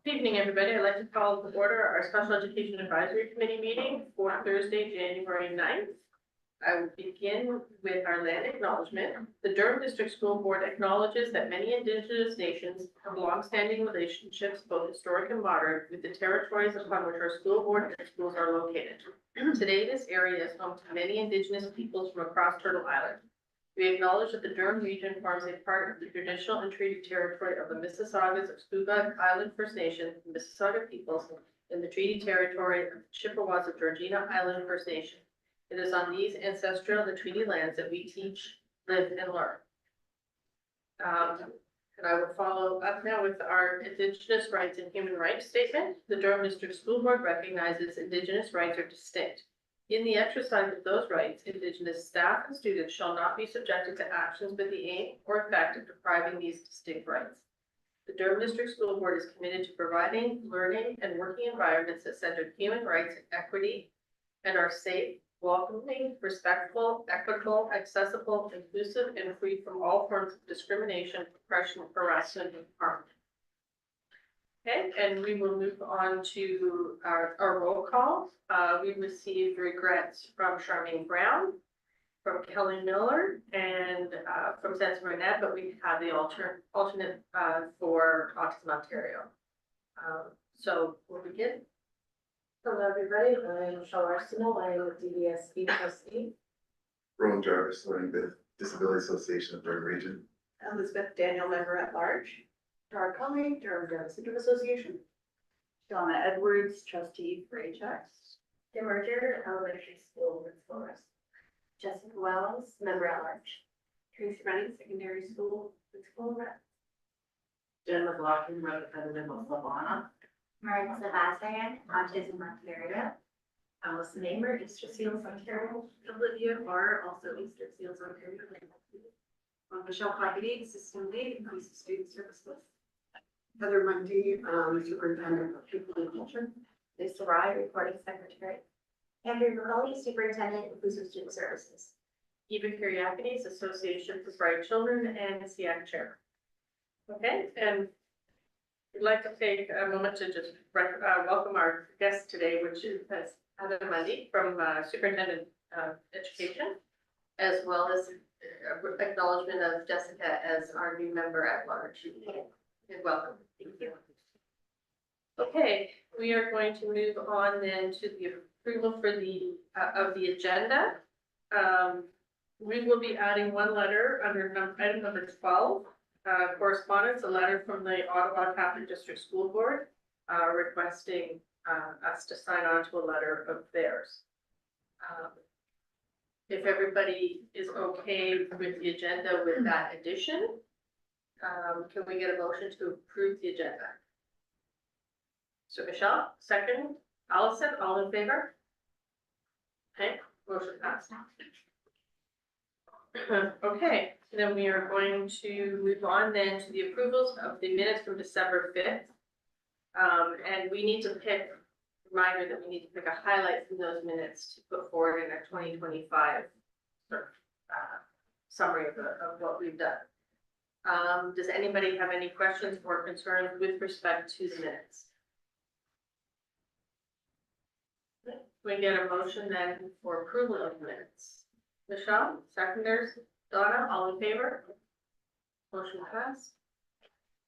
Good evening, everybody. I'd like to call to order our Special Education Advisory Committee meeting for Thursday, January 9th. I will begin with our land acknowledgement. The Durham District School Board acknowledges that many Indigenous nations have longstanding relationships, both historic and modern, with the territories upon which our school board and schools are located. Today, this area is home to many Indigenous peoples from across Turtle Island. We acknowledge that the Durham region forms a part of the traditional and treaty territory of the Mississaugas of Scugog Island First Nation, the Mississauga peoples, and the treaty territory of the Chippewas of Georgina Island First Nation. It is on these ancestral and treaty lands that we teach, live, and learn. And I will follow up now with our Indigenous Rights and Human Rights Statement. The Durham District School Board recognizes Indigenous rights are distinct. In the exercise of those rights, Indigenous staff and students shall not be subjected to actions with the aim or effect of depriving these distinct rights. The Durham District School Board is committed to providing learning and working environments that center human rights and equity and are safe, welcoming, respectful, equitable, accessible, inclusive, and free from all forms of discrimination, oppression, harassment, and harm. Okay, and we will move on to our roll call. We received regrets from Charmaine Brown, from Kelly Miller, and from Sense Burnett, but we have the alternate for Autism Ontario. So we'll begin. Hello, everybody. I'm Michelle Arsenal. I am the DDSB trustee. Roland Jarvis, Learning Disability Association of Durham Region. Elizabeth Daniel, member at large. Tara Cumming, Durham Down Syndrome Association. Donna Edwards, trustee for HX. Tim Merger, Elementary School Principal. Jessica Wells, member at large. Tracy Running, Secondary School Principal Rep. Jen McLaughlin, representative of Lavana. Marissa Sebastian, Autism Ontario. Allison Amer, Easter Seals Ontario. Olivia Barr, also Easter Seals Ontario. Michelle Clackety, assistant lead, inclusive student services. Heather Mundy, superintendent of people and culture. Lisa Rye, recording secretary. Andrew McCauley, superintendent, inclusive student services. Eva Kyriakides, Association for Bright Children, and SEAC chair. Okay, and we'd like to take a moment to just welcome our guest today, which is Heather Mundy from Superintendent of Education, as well as acknowledgement of Jessica as our new member at large. And welcome. Thank you. Okay, we are going to move on then to the approval for the of the agenda. We will be adding one letter under item number 12, correspondence, a letter from the Ottawa Catholic District School Board requesting us to sign on to a letter of theirs. If everybody is okay with the agenda with that addition, can we get a motion to approve the agenda? So Michelle, second. Allison, all in favor? Okay, motion passed. Okay, then we are going to move on then to the approvals of the minutes from December 5th. And we need to pick, reminder that we need to pick a highlight from those minutes to put forward in our 2025 summary of what we've done. Does anybody have any questions or concerns with respect to the minutes? We get a motion then for approval of minutes. Michelle, seconders, Donna, all in favor? Motion passed.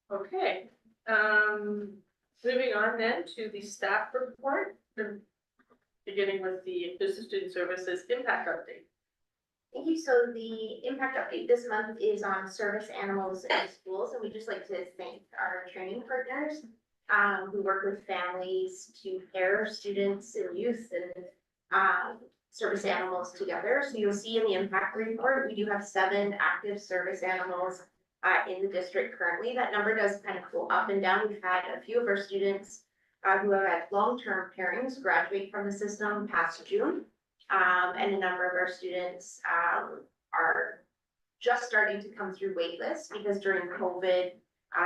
Okay. Moving on then to the staff report, beginning with the Inclusive Student Services Impact Update. Thank you. So the impact update this month is on service animals in schools, and we just like to thank our training partners who work with families to pair students and youth and service animals together. So you'll see in the impact report, we do have 7 active service animals in the district currently. That number does kind of go up and down. We've had a few of our students who have had long-term pairings graduate from the system past June. And a number of our students are just starting to come through waitlist because during COVID,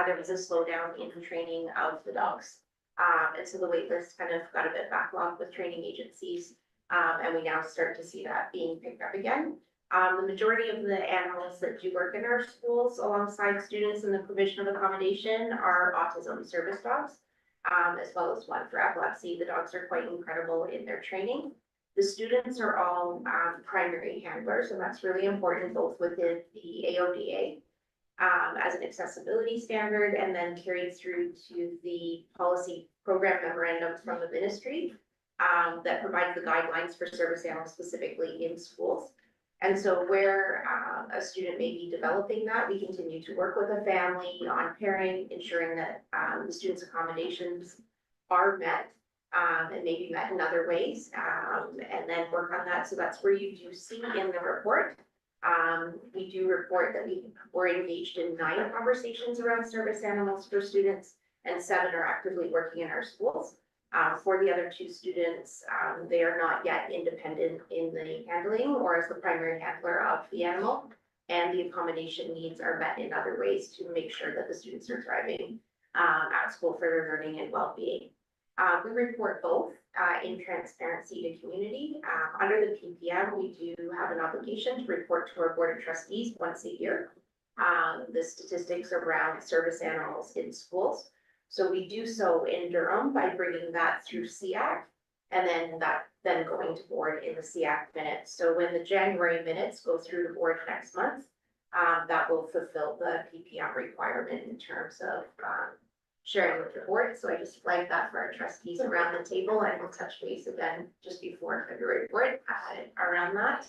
there was a slowdown in the training of the dogs. And so the waitlist kind of got a bit backlogged with training agencies. And we now start to see that being picked up again. The majority of the animals that do work in our schools alongside students in the provision of accommodation are autism service dogs. as well as one for epilepsy. The dogs are quite incredible in their training. The students are all primary handlers, and that's really important both within the AODA as an accessibility standard, and then carried through to the policy program memorandums from the ministry that provides the guidelines for service animals specifically in schools. And so where a student may be developing that, we continue to work with a family on pairing, ensuring that the student's accommodations are met and maybe met in other ways, and then work on that. So that's where you do see in the report. We do report that we were engaged in 9 conversations around service animals for students, and 7 are actively working in our schools. For the other 2 students, they are not yet independent in the handling or as the primary handler of the animal, and the accommodation needs are met in other ways to make sure that the students are thriving at school for their learning and well-being. We report both in transparency to community. Under the PPM, we do have an obligation to report to our Board of Trustees once a year the statistics around service animals in schools. So we do so in Durham by bringing that through SEAC, and then going to board in the SEAC minutes. So when the January minutes go through the board next month, that will fulfill the PPM requirement in terms of sharing with the board. So I just flagged that for our trustees around the table, and we'll touch base again just before February board around that.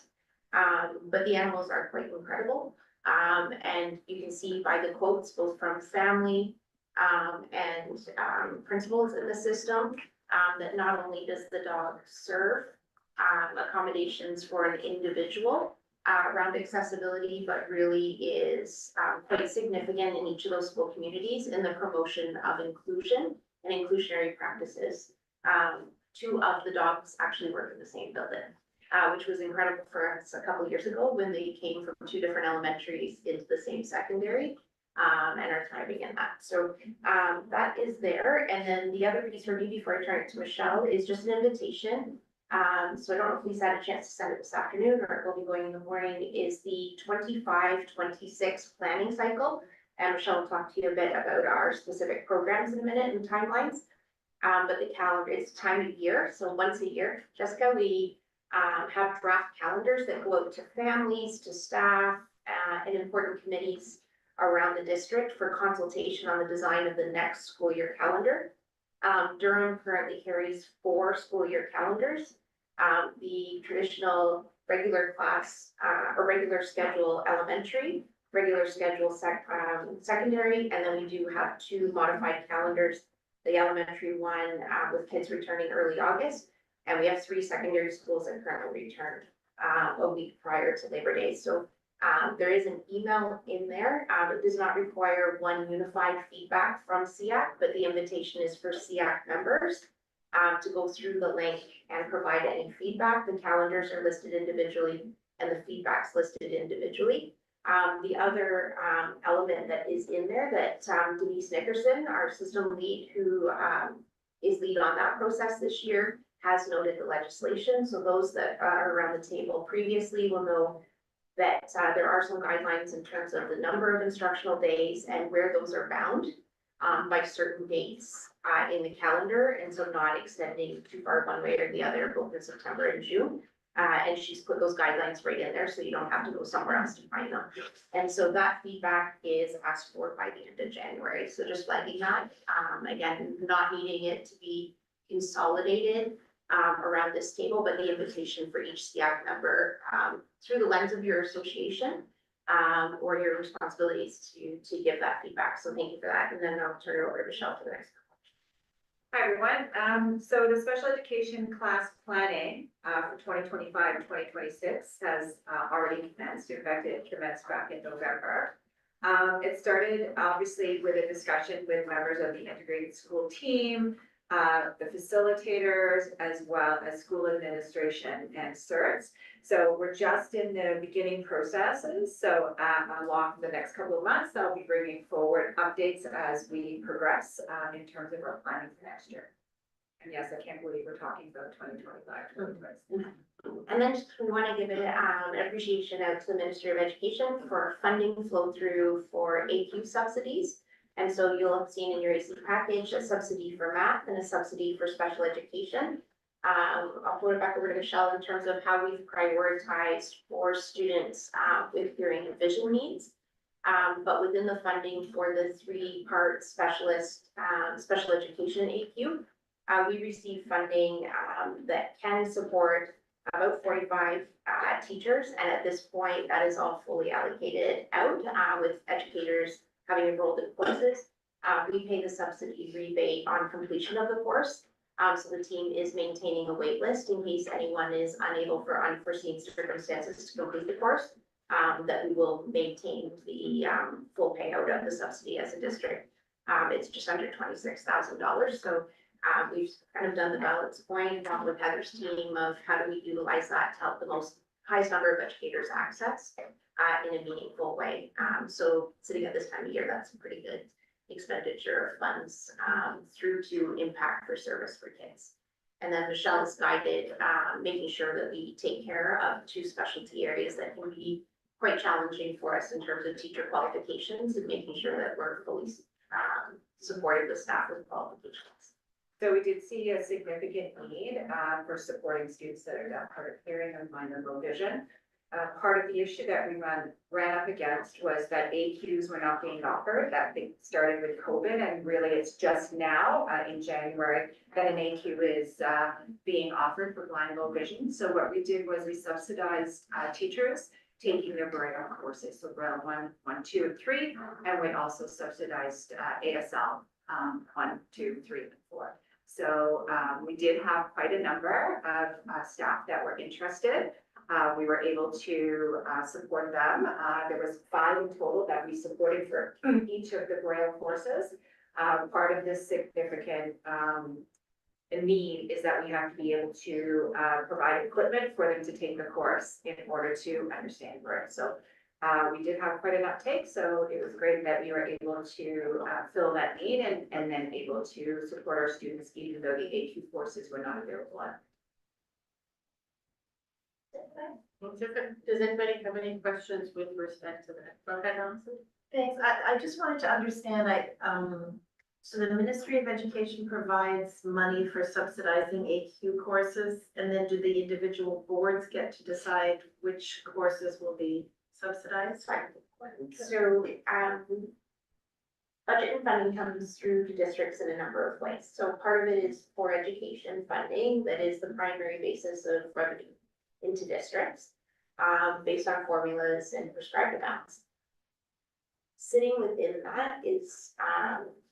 But the animals are quite incredible. And you can see by the quotes, both from family and principals in the system, that not only does the dog serve accommodations for an individual around accessibility, but really is quite significant in each of those school communities in the promotion of inclusion and inclusionary practices. 2 of the dogs actually work in the same building, which was incredible for us a couple of years ago when they came from 2 different elementaries into the same secondary. And are thriving in that. So that is there. And then the other piece for me before I turn it to Michelle is just an invitation. So I don't know if Lisa had a chance to send it this afternoon or it will be going in the morning, is the 25-26 planning cycle. And Michelle will talk to you a bit about our specific programs in a minute and timelines. But the calendar is time of year. So once a year, Jessica, we have draft calendars that go out to families, to staff, and important committees around the district for consultation on the design of the next school year calendar. Durham currently carries 4 school year calendars. The traditional regular class or regular schedule elementary, regular schedule secondary, and then we do have 2 modified calendars. The elementary one with kids returning early August, and we have 3 secondary schools that currently returned a week prior to Labor Day. So there is an email in there. It does not require one unified feedback from SEAC, but the invitation is for SEAC members to go through the link and provide any feedback. The calendars are listed individually and the feedback's listed individually. The other element that is in there that Denise Nickerson, our system lead, who is lead on that process this year, has noted the legislation. So those that are around the table previously will know that there are some guidelines in terms of the number of instructional days and where those are bound by certain dates in the calendar, and so not extending too far one way or the other, both in September and June. And she's put those guidelines right in there, so you don't have to go somewhere else to find them. And so that feedback is asked for by the end of January. So just flagging that, again, not needing it to be consolidated around this table, but the invitation for each SEAC member through the lens of your association or your responsibilities to give that feedback. So thank you for that. And then I'll turn it over to Michelle for the next. Hi, everyone. So the special education class planning for 2025 and 2026 has already commenced. In fact, it commenced back in November. It started obviously with a discussion with members of the integrated school team, the facilitators, as well as school administration and CERTs. So we're just in the beginning processes. So along the next couple of months, I'll be bringing forward updates as we progress in terms of our planning for next year. And yes, I can't believe we're talking about 2025, 2026. And then just we want to give it an appreciation out to the Ministry of Education for funding flow through for AQ subsidies. And so you'll have seen in your AC package a subsidy for math and a subsidy for special education. I'll put it back over to Michelle in terms of how we've prioritized for students with hearing and vision needs. But within the funding for the 3-part specialist special education AQ, we receive funding that can support about 45 teachers, and at this point, that is all fully allocated out with educators having enrolled in courses. We pay the subsidy rebate on completion of the course. So the team is maintaining a wait list in case anyone is unable for unforeseen circumstances to complete the course. That we will maintain the full payout of the subsidy as a district. It's just under $26,000. So we've kind of done the balance point along with Heather's team of how do we utilize that to help the highest number of educators access in a meaningful way. So sitting at this time of year, that's a pretty good expenditure of funds through to impact for service for kids. And then Michelle has guided making sure that we take care of 2 specialty areas that can be quite challenging for us in terms of teacher qualifications and making sure that we're fully supported with staff with qualifications. So we did see a significant need for supporting students that are deaf, hard of hearing, and blind and low vision. Part of the issue that we ran up against was that AQs were not being offered. That thing started with COVID, and really it's just now in January that an AQ is being offered for blind and low vision. So what we did was we subsidized teachers taking their Braille courses, so Braille 1, 2, and 3, and we also subsidized ASL 1, 2, 3, and 4. So we did have quite a number of staff that were interested. We were able to support them. There was 5 in total that we supported for each of the Braille courses. Part of this significant need is that we have to be able to provide equipment for them to take the course in order to understand Braille. So we did have quite an uptake, so it was great that we were able to fill that need and then able to support our students even though the AQ courses were not available. Does anybody have any questions with respect to that? Go ahead, Allison. Thanks. I just wanted to understand, so the Ministry of Education provides money for subsidizing AQ courses, and then do the individual boards get to decide which courses will be subsidized? So budget and funding comes through to districts in a number of ways. So part of it is for education funding, that is the primary basis of revenue into districts, based on formulas and prescribed amounts. Sitting within that is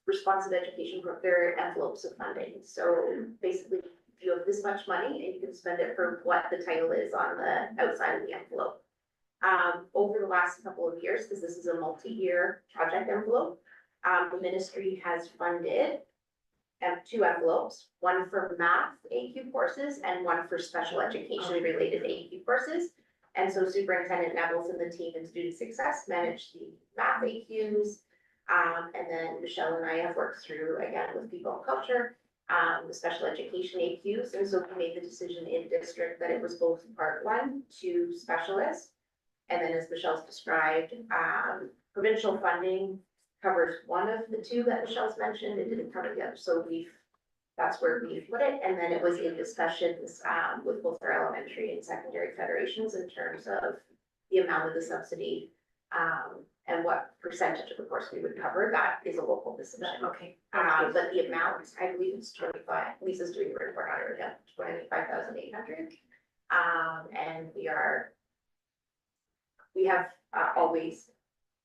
responsive education for their envelopes of funding. So basically, you have this much money and you can spend it for what the title is on the outside of the envelope. Over the last couple of years, because this is a multi-year project envelope, the ministry has funded 2 envelopes, one for math AQ courses and one for special education related AQ courses. And so Superintendent Neville's and the team in student success manage the math AQs. And then Michelle and I have worked through, again, with people and culture, the special education AQs. And so we made the decision in district that it was both part 1 to specialist. And then as Michelle's described, provincial funding covers one of the 2 that Michelle's mentioned. It didn't cover the other. So that's where we put it. And then it was in discussions with both our elementary and secondary federations in terms of the amount of the subsidy and what percentage of the course we would cover. That is a local decision. Okay. But the amount, I believe it's 25, Lisa's doing the report on it again, 25,800. And we have always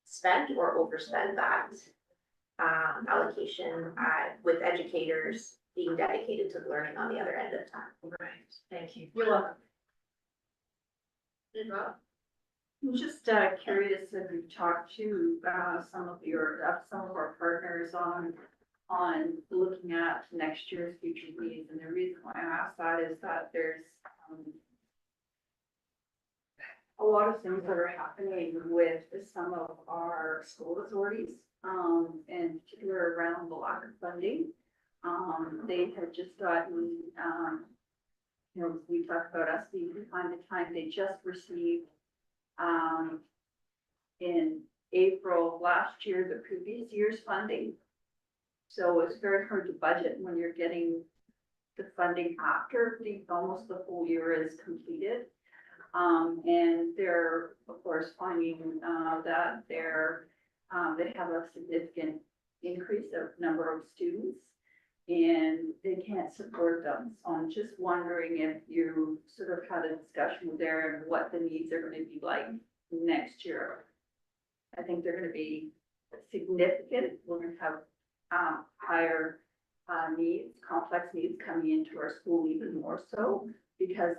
spent or overspent that allocation with educators being dedicated to learning on the other end of time. Right, thank you. You're welcome. Rob? I'm just curious if you've talked to some of our partners on looking at next year's future needs. And the reason why I ask that is that there's a lot of things that are happening with some of our school authorities, in particular around the lack of funding. They have just gotten, we talked about us being behind the time. They just received in April of last year, the previous year's funding. So it's very hard to budget when you're getting the funding after almost the whole year is completed. And they're, of course, finding that they have a significant increase of number of students and they can't support them. So I'm just wondering if you sort of had a discussion there and what the needs are going to be like next year. I think they're going to be significant. We're going to have higher needs, complex needs coming into our school even more so because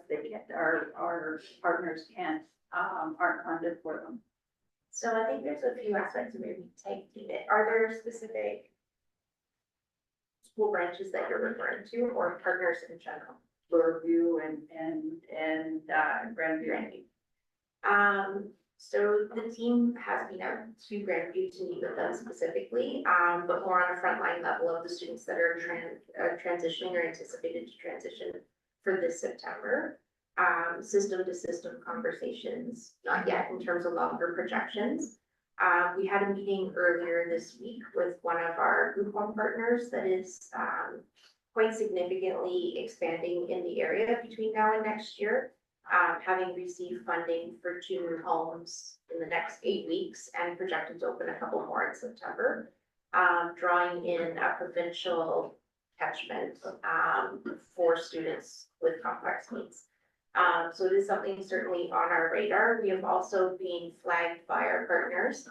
our partners aren't funded for them. So I think there's a few aspects of maybe taking it. Are there specific school branches that you're referring to or partners in general? Bloorview and Grandview. So the team has been out to Grandview to meet with them specifically, but more on a frontline level of the students that are transitioning or anticipated to transition for this September. System to system conversations, not yet in terms of longer projections. We had a meeting earlier this week with one of our group home partners that is quite significantly expanding in the area between now and next year. Having received funding for 2 new homes in the next 8 weeks and projected to open a couple more in September, drawing in a provincial catchment for students with complex needs. So it is something certainly on our radar. We have also been flagged by our partners,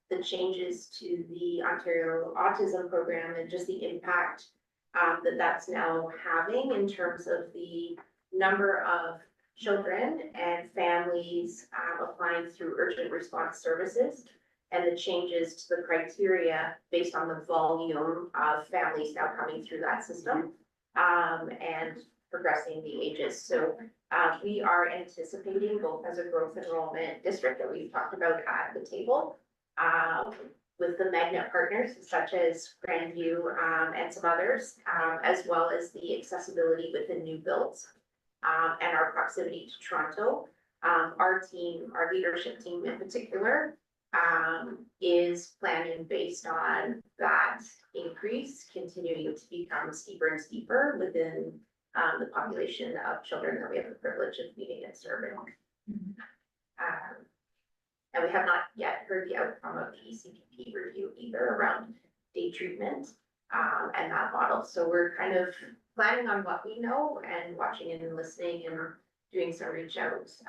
the changes to the Ontario Autism Program and just the impact that that's now having in terms of the number of children and families applying through urgent response services and the changes to the criteria based on the volume of families now coming through that system and progressing the ages. So we are anticipating both as a growth enrollment district that we've talked about at the table with the magnet partners such as Grandview and some others, as well as the accessibility within new builds. And our proximity to Toronto. Our team, our leadership team in particular, is planning based on that increase continuing to become steeper and steeper within the population of children that we have the privilege of meeting and serving. And we have not yet heard the outcome of the CPP review either around day treatment and that model. So we're kind of planning on what we know and watching and listening and doing some reach outs.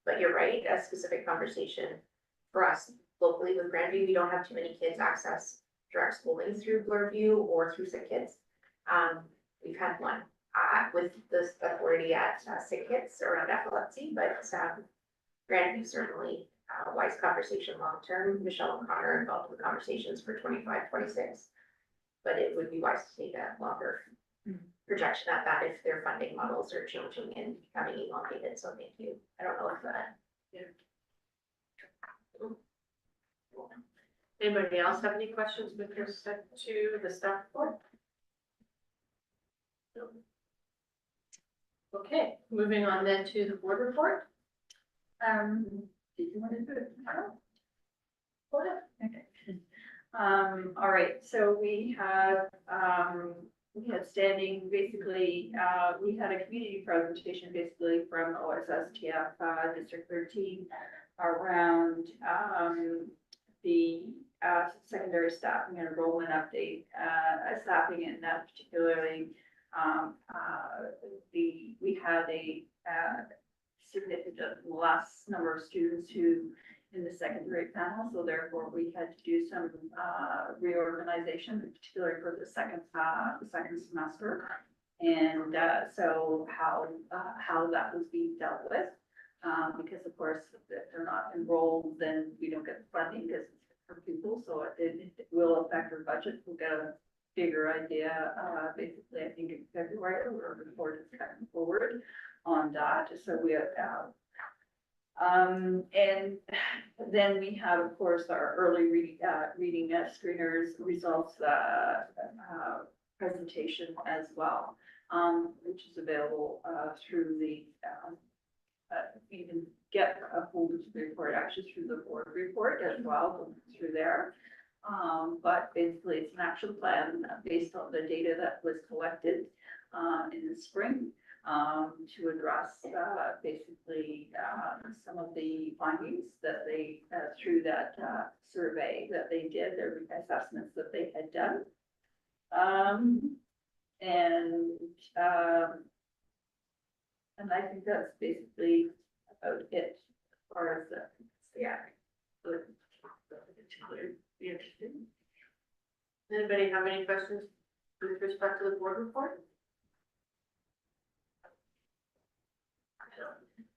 But you're right, a specific conversation for us locally with Grandview, we don't have too many kids access direct schooling through Bloorview or through Sick Kids. We've had one with the authority at Sick Kids around epilepsy, but Grandview certainly wise conversation long term. Michelle O'Connor involved in the conversations for 25-26, but it would be wise to take a longer projection at that if their funding models are changing and becoming elongated. So thank you. I don't know if that. Anybody else have any questions with respect to the staff report? No. Okay, moving on then to the board report. Did you want to do it? Go ahead. Okay. All right, so we had standing, basically, we had a community presentation basically from OSSTF District 13 around the secondary staffing and enrollment update, staffing and particularly we had a significant less number of students who in the secondary panel, so therefore we had to do some reorganization, particularly for the second semester, and so how that was being dealt with, because of course if they're not enrolled, then we don't get the funding because it's for people, so it will affect our budget. We'll get a bigger idea, basically I think in February, or report is coming forward on that. So we have. And then we have, of course, our early reading screeners results presentation as well, which is available through the, you can get a folder to the report actually through the board report as well, through there. But basically, it's an action plan based on the data that was collected in the spring to address basically some of the findings that they, through that survey that they did, their assessments that they had done. And I think that's basically about it as far as the SEAC. Be interested. Anybody have any questions with respect to the board report?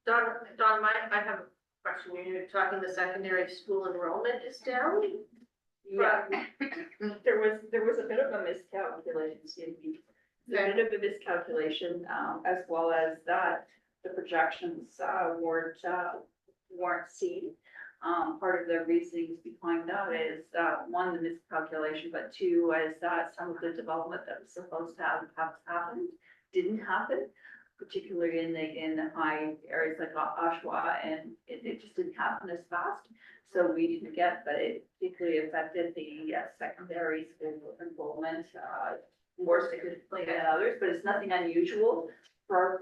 Don, I have a question. You're talking the secondary school enrollment is down? Yeah, there was a bit of a miscalculation, excuse me. A bit of a miscalculation, as well as that the projections weren't seen. Part of the reasonings behind that is one, the miscalculation, but two, is that some of the development that was supposed to have happened didn't happen, particularly in the high areas like Oshawa, and it just didn't happen as fast. So we didn't get, but it particularly affected the secondary school enrollment more significantly than others, but it's nothing unusual for our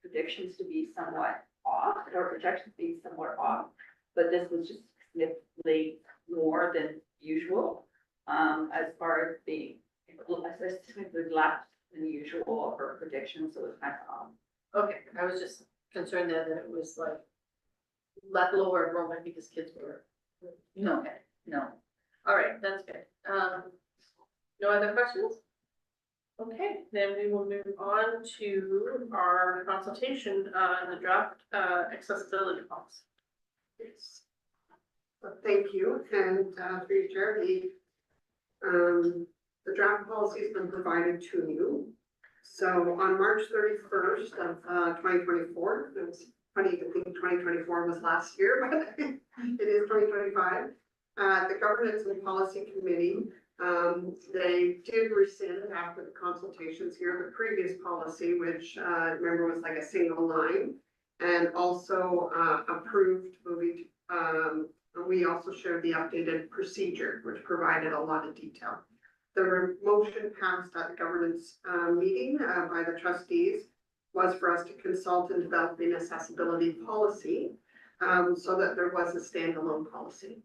predictions to be somewhat off, or projections being somewhat off. But this was just significantly more than usual, as far as being, significantly less than usual for predictions, so it's kind of, Okay, I was just concerned that it was like lower enrollment because kids were. No. Okay. no. All right, that's good. No other questions? Okay, then we will move on to our consultation on the draft accessibility policy. Yes. So thank you, and through you, Chair, the draft policy has been provided to you. So on March 31st of 2024, it was funny to think 2024 was last year, but it is 2025. The Governance and Policy Committee, they did rescind after the consultations here, the previous policy, which remember was like a single line. And also approved moving, we also shared the updated procedure, which provided a lot of detail. The motion passed at the governance meeting by the trustees was for us to consult in developing accessibility policy so that there was a standalone policy.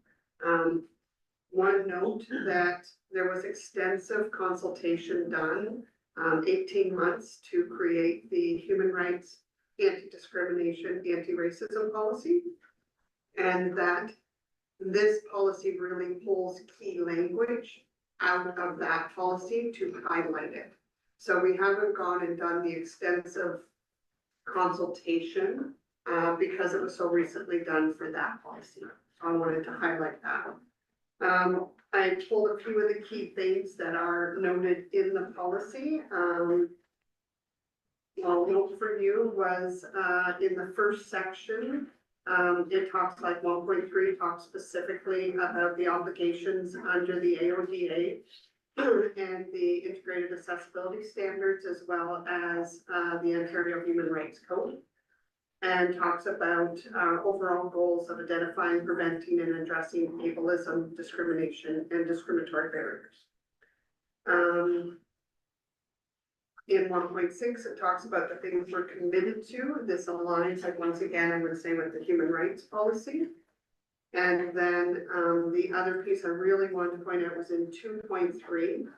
One note that there was extensive consultation done, 18 months to create the human rights, anti-discrimination, anti-racism policy, and that this policy really pulls key language out of that policy to highlight it. So we haven't gone and done the extensive consultation because it was so recently done for that policy. So I wanted to highlight that. I pulled a few of the key things that are noted in the policy. I'll note for you was in the first section, it talks like 1.3 talks specifically about the obligations under the AODA and the integrated accessibility standards, as well as the Ontario Human Rights Code, and talks about overall goals of identifying, preventing, and addressing ableism, discrimination, and discriminatory barriers. In 1.6, it talks about the things we're committed to. This aligns, like once again, I would say, with the human rights policy. And then the other piece I really wanted to point out was in 2.3.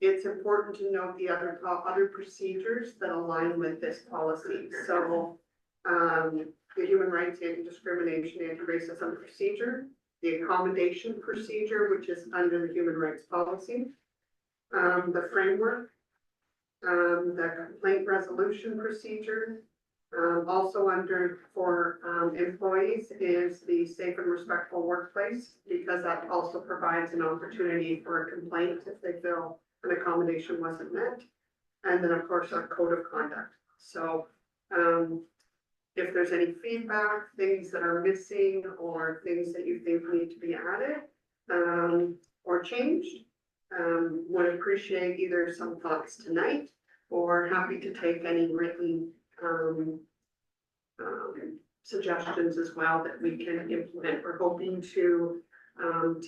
It's important to note the other procedures that align with this policy. So the human rights, anti-discrimination, anti-racism procedure, the accommodation procedure, which is under the human rights policy, the framework, the complaint resolution procedure, also under for employees is the safe and respectful workplace, because that also provides an opportunity for a complaint if they feel an accommodation wasn't met. And then of course our code of conduct. So if there's any feedback, things that are missing, or things that you think need to be added or changed, would appreciate either some thoughts tonight, or happy to take any written suggestions as well that we can implement. We're hoping to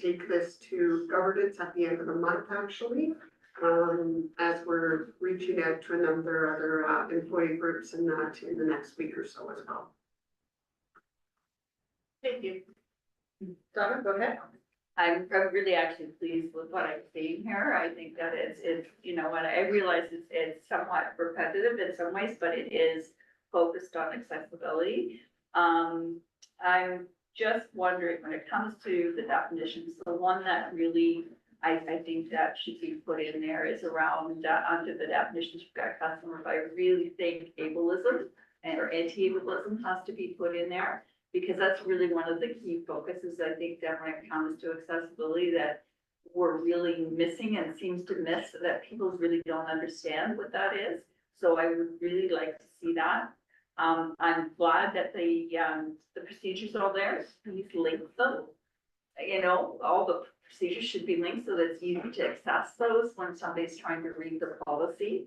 take this to governance at the end of the month, actually. As we're reaching out to a number of other employee groups and that in the next week or so as well. Thank you. Donna, go ahead. I'm really actually pleased with what I'm seeing here. I think that it's, you know, and I realize it's somewhat repetitive in some ways, but it is focused on accessibility. I'm just wondering, when it comes to the definitions, the one that really, I think that should be put in there is around, under the definitions, you've got customer, but I really think ableism or anti-ableism has to be put in there. Because that's really one of the key focuses, I think, that when it comes to accessibility, that we're really missing and seems to miss, that people really don't understand what that is. So I would really like to see that. I'm glad that the procedures are there, please link them. You know, all the procedures should be linked so that it's easy to access those when somebody's trying to read the policy,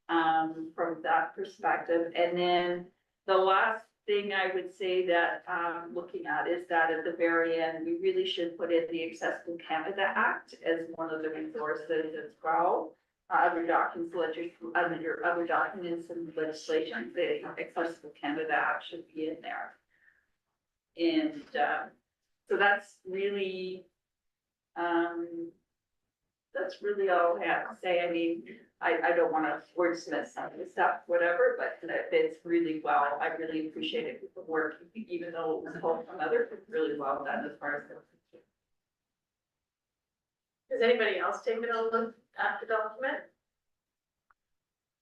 from that perspective. And then the last thing I would say that I'm looking at is that at the very end, we really should put in the Accessible Canada Act as one of the resources as well. Other documents, under other documents and legislation, the Accessible Canada Act should be in there. And so that's really all I have to say. I mean, I don't want to wordsmith some of the stuff, whatever, but it's really well, I really appreciated the work, even though it was pulled from others, it's really well done as far as. Has anybody else taken a look at the document?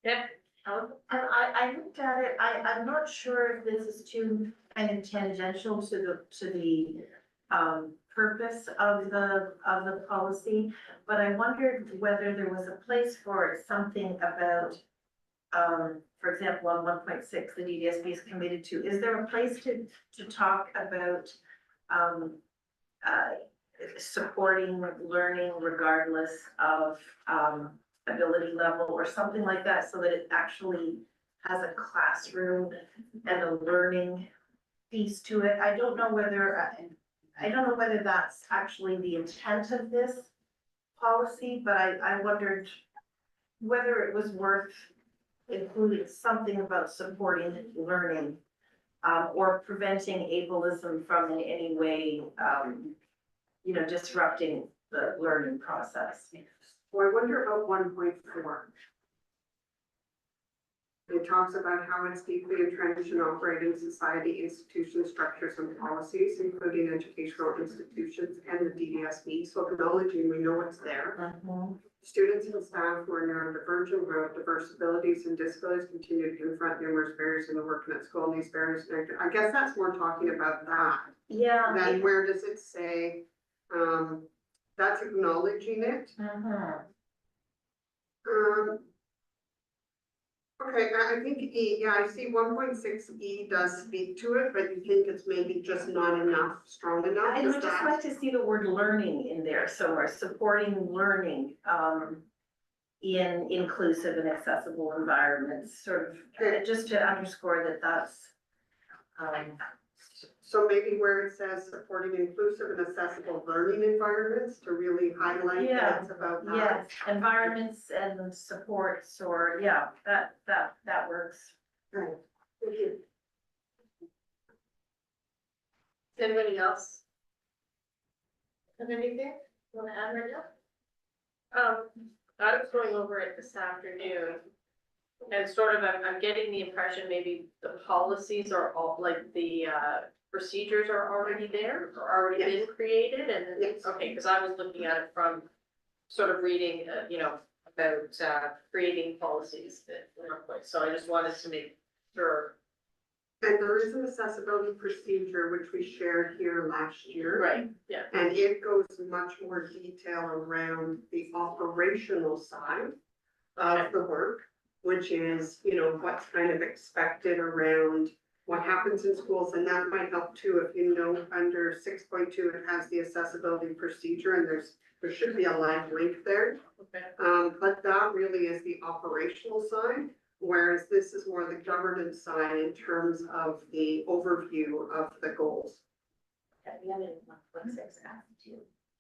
Yeah, Helen? I looked at it, I'm not sure if this is too kind of tangential to the purpose of the policy, but I wondered whether there was a place for something about, for example, on 1.6, the DDSB is committed to, is there a place to talk about supporting learning regardless of ability level or something like that, so that it actually has a classroom and a learning piece to it? I don't know whether that's actually the intent of this policy, but I wondered whether it was worth including something about supporting learning, or preventing ableism from in any way, you know, disrupting the learning process. Well, I wonder about 1.4. It talks about how it's deeply entrenched in operating society, institutions, structures, and policies, including educational institutions and the DDSB. So acknowledging we know it's there. Students and staff who are neurodivergent, who have diverse abilities and disabilities continue to confront numerous barriers in the work and at school. And these barriers, I guess that's more talking about that. Yeah. Then where does it say, that's acknowledging it? Okay, I think E, yeah, I see 1.6E does speak to it, but you think it's maybe just not enough, strong enough? I Is would just that- like to see the word learning in there somewhere, supporting learning, in inclusive and accessible environments, sort of, just to underscore that that's, So maybe where it says supporting inclusive and accessible learning environments to really highlight Yeah. that it's about that. yes, environments and supports, or, yeah, that works. Right. Thank you. Anybody else? Have anything you want to add right now? I was going over it this afternoon. And sort of, I'm getting the impression maybe the policies are all, like the, procedures are already there, or already been created, and, Yes. okay, because I was looking at it from sort of reading, you know, about, creating policies that were in place, so I just wanted to make sure. And there is an accessibility procedure which we shared here last year. Right, yeah, And it goes much more detail around the operational side of the work, which is, you know, what's kind of expected around what happens in schools, and that might help too, if you know, under 6.2, it has the accessibility procedure, and there should be a live link there. okay, But that really is the operational side. Whereas this is more the governance side in terms of the overview of the goals. We have it in 1.6 too.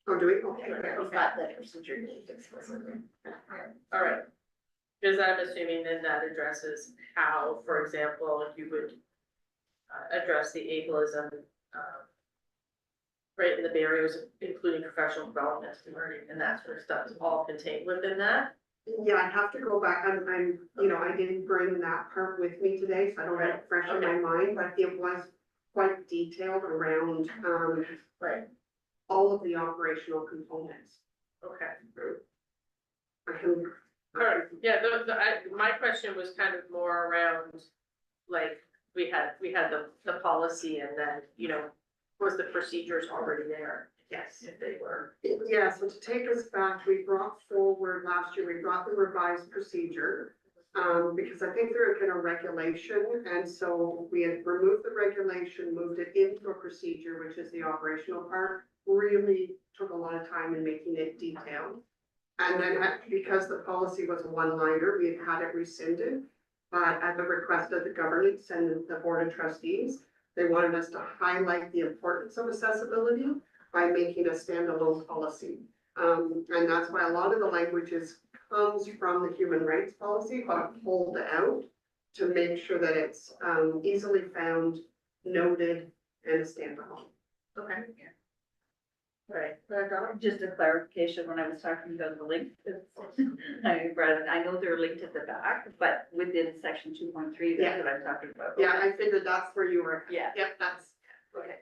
Oh, do we? Okay. We've got the procedure named explicitly. All right. Because I'm assuming then that addresses how, for example, you would address the ableism, right, and the barriers, including professional development and learning, and that sort of stuff is all contained within that. Yeah, I'd have to go back, I'm, you know, I didn't bring that part with me today, so I don't have it fresh in my mind, but it was quite detailed around, Right. all of the operational components. Okay. I can. All right, yeah, my question was kind of more around, like, we had the policy and then, you know, was the procedures already there? Yes, if they were. Yeah, so to take us back, we brought forward last year, we brought the revised procedure. Because I think there had been a regulation, and so we had removed the regulation, moved it into a procedure, which is the operational part. Really took a lot of time in making it detailed. And then because the policy was a one-liner, we had it rescinded. But at the request of the governance and the board of trustees, they wanted us to highlight the importance of accessibility by making a standalone policy. And that's why a lot of the languages comes from the human rights policy, but pulled out to make sure that it's easily found, noted, and a standalone. Okay. Right. Just a clarification, when I was talking about the link, I know they're linked at the back, but within section 2.3, that's what I'm talking about. Yeah, I figured that's where you were. Yeah. Yep, that's, Okay.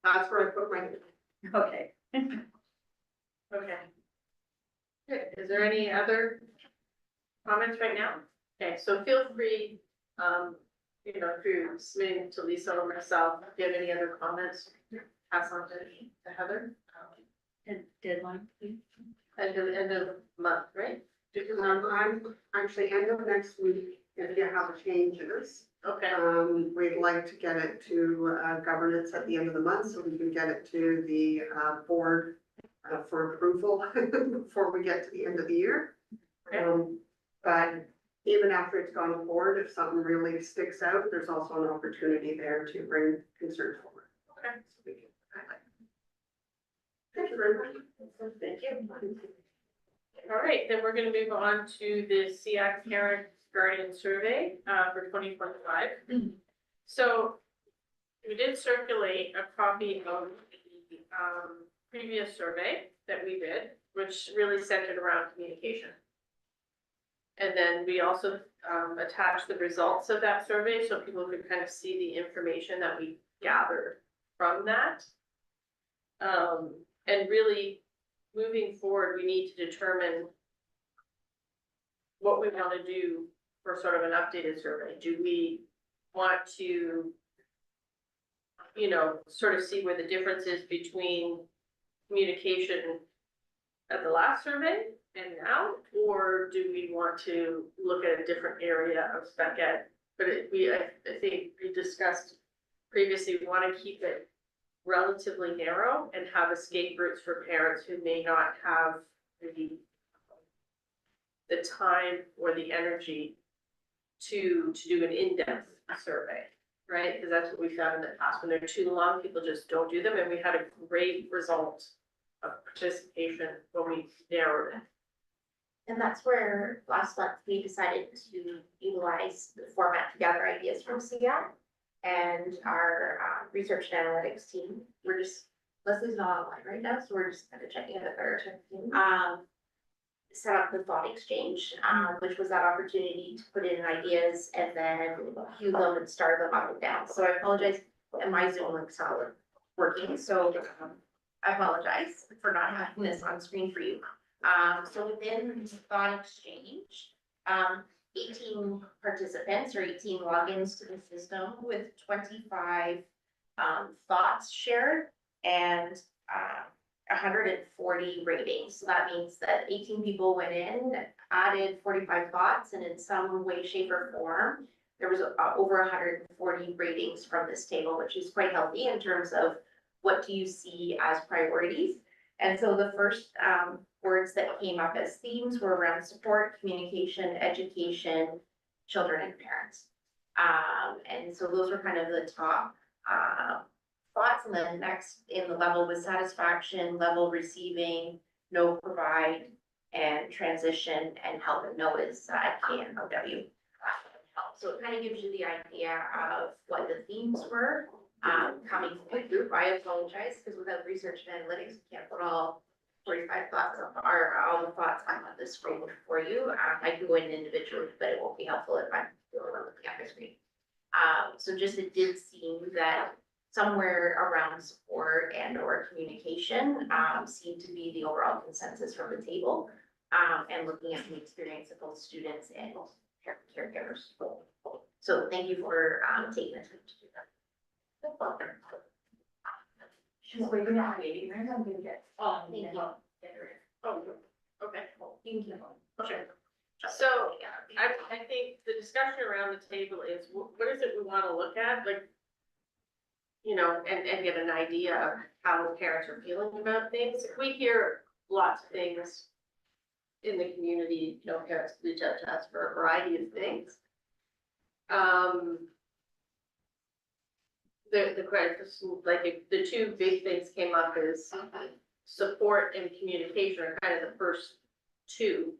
that's where I put my. Okay. Okay. Good, is there any other comments right now? Okay, so feel free, you know, through submitting to Lisa or myself, if you have any other comments, pass on to Heather. And deadline, please. End of month, right? I'm actually end of next week, if you have changes. Okay, We'd like to get it to governance at the end of the month, so we can get it to the board for approval before we get to the end of the year. But even after it's gone forward, if something really sticks out, there's also an opportunity there to bring concerns forward. Okay. So we can highlight. Thank you very much. Thank you. All right, then we're gonna move on to the SEAC Parent Guardian Survey for 2025. So we did circulate a copy of the previous survey that we did, which really centered around communication. And then we also attached the results of that survey so people could kind of see the information that we gathered from that. And really, moving forward, we need to determine what we want to do for sort of an updated survey. Do we want to, you know, sort of see where the difference is between communication at the last survey and now, or do we want to look at a different area of spec ed? But I think we discussed previously, we want to keep it relatively narrow and have escape routes for parents who may not have the time or the energy to do an in-depth survey, right? Because that's what we found in the past. When they're too long, people just don't do them, and we had a great result of participation when we narrowed it. And that's where last month we decided to utilize the format to gather ideas from SEAC. And our research and analytics team, Leslie's not online right now, so we're just kind of checking with her. Set up the thought exchange, which was that opportunity to put in ideas and then view them and star them up and down. So I apologize, and my Zoom link's not working, so I apologize for not having this on screen for you. So within the thought exchange, 18 participants or 18 logins to the system with 25 thoughts shared and 140 ratings. So that means that 18 people went in, added 45 thoughts, and in some way, shape, or form, there was over 140 ratings from this table, which is quite healthy in terms of what do you see as priorities. And so the first words that came up as themes were around support, communication, education, children and parents. And so those were kind of the top, thoughts. And then next in the level was satisfaction, level receiving, no provide, and transition, and help and know is KNOW. So it kind of gives you the idea of what the themes were, coming from the group. I apologize, because without research and analytics, we can't put all 45 thoughts of all the thoughts on the screen for you. I can go in individually, but it won't be helpful if I'm looking at my screen. So just it did seem that somewhere around support and or communication, seemed to be the overall consensus from the table. And looking at the experience of both students and caregivers. So thank you for, taking the time to do that. She's waiting at the meeting, I'm gonna get. Thank you. Oh, okay, You can keep going. okay. So I think the discussion around the table is, what is it we wanna look at, like, you know, and get an idea of how parents are feeling about things. We hear lots of things in the community, you know, parents reach out to us for a variety of things. The question, like, the two big things came up is support and communication are kind of the first two.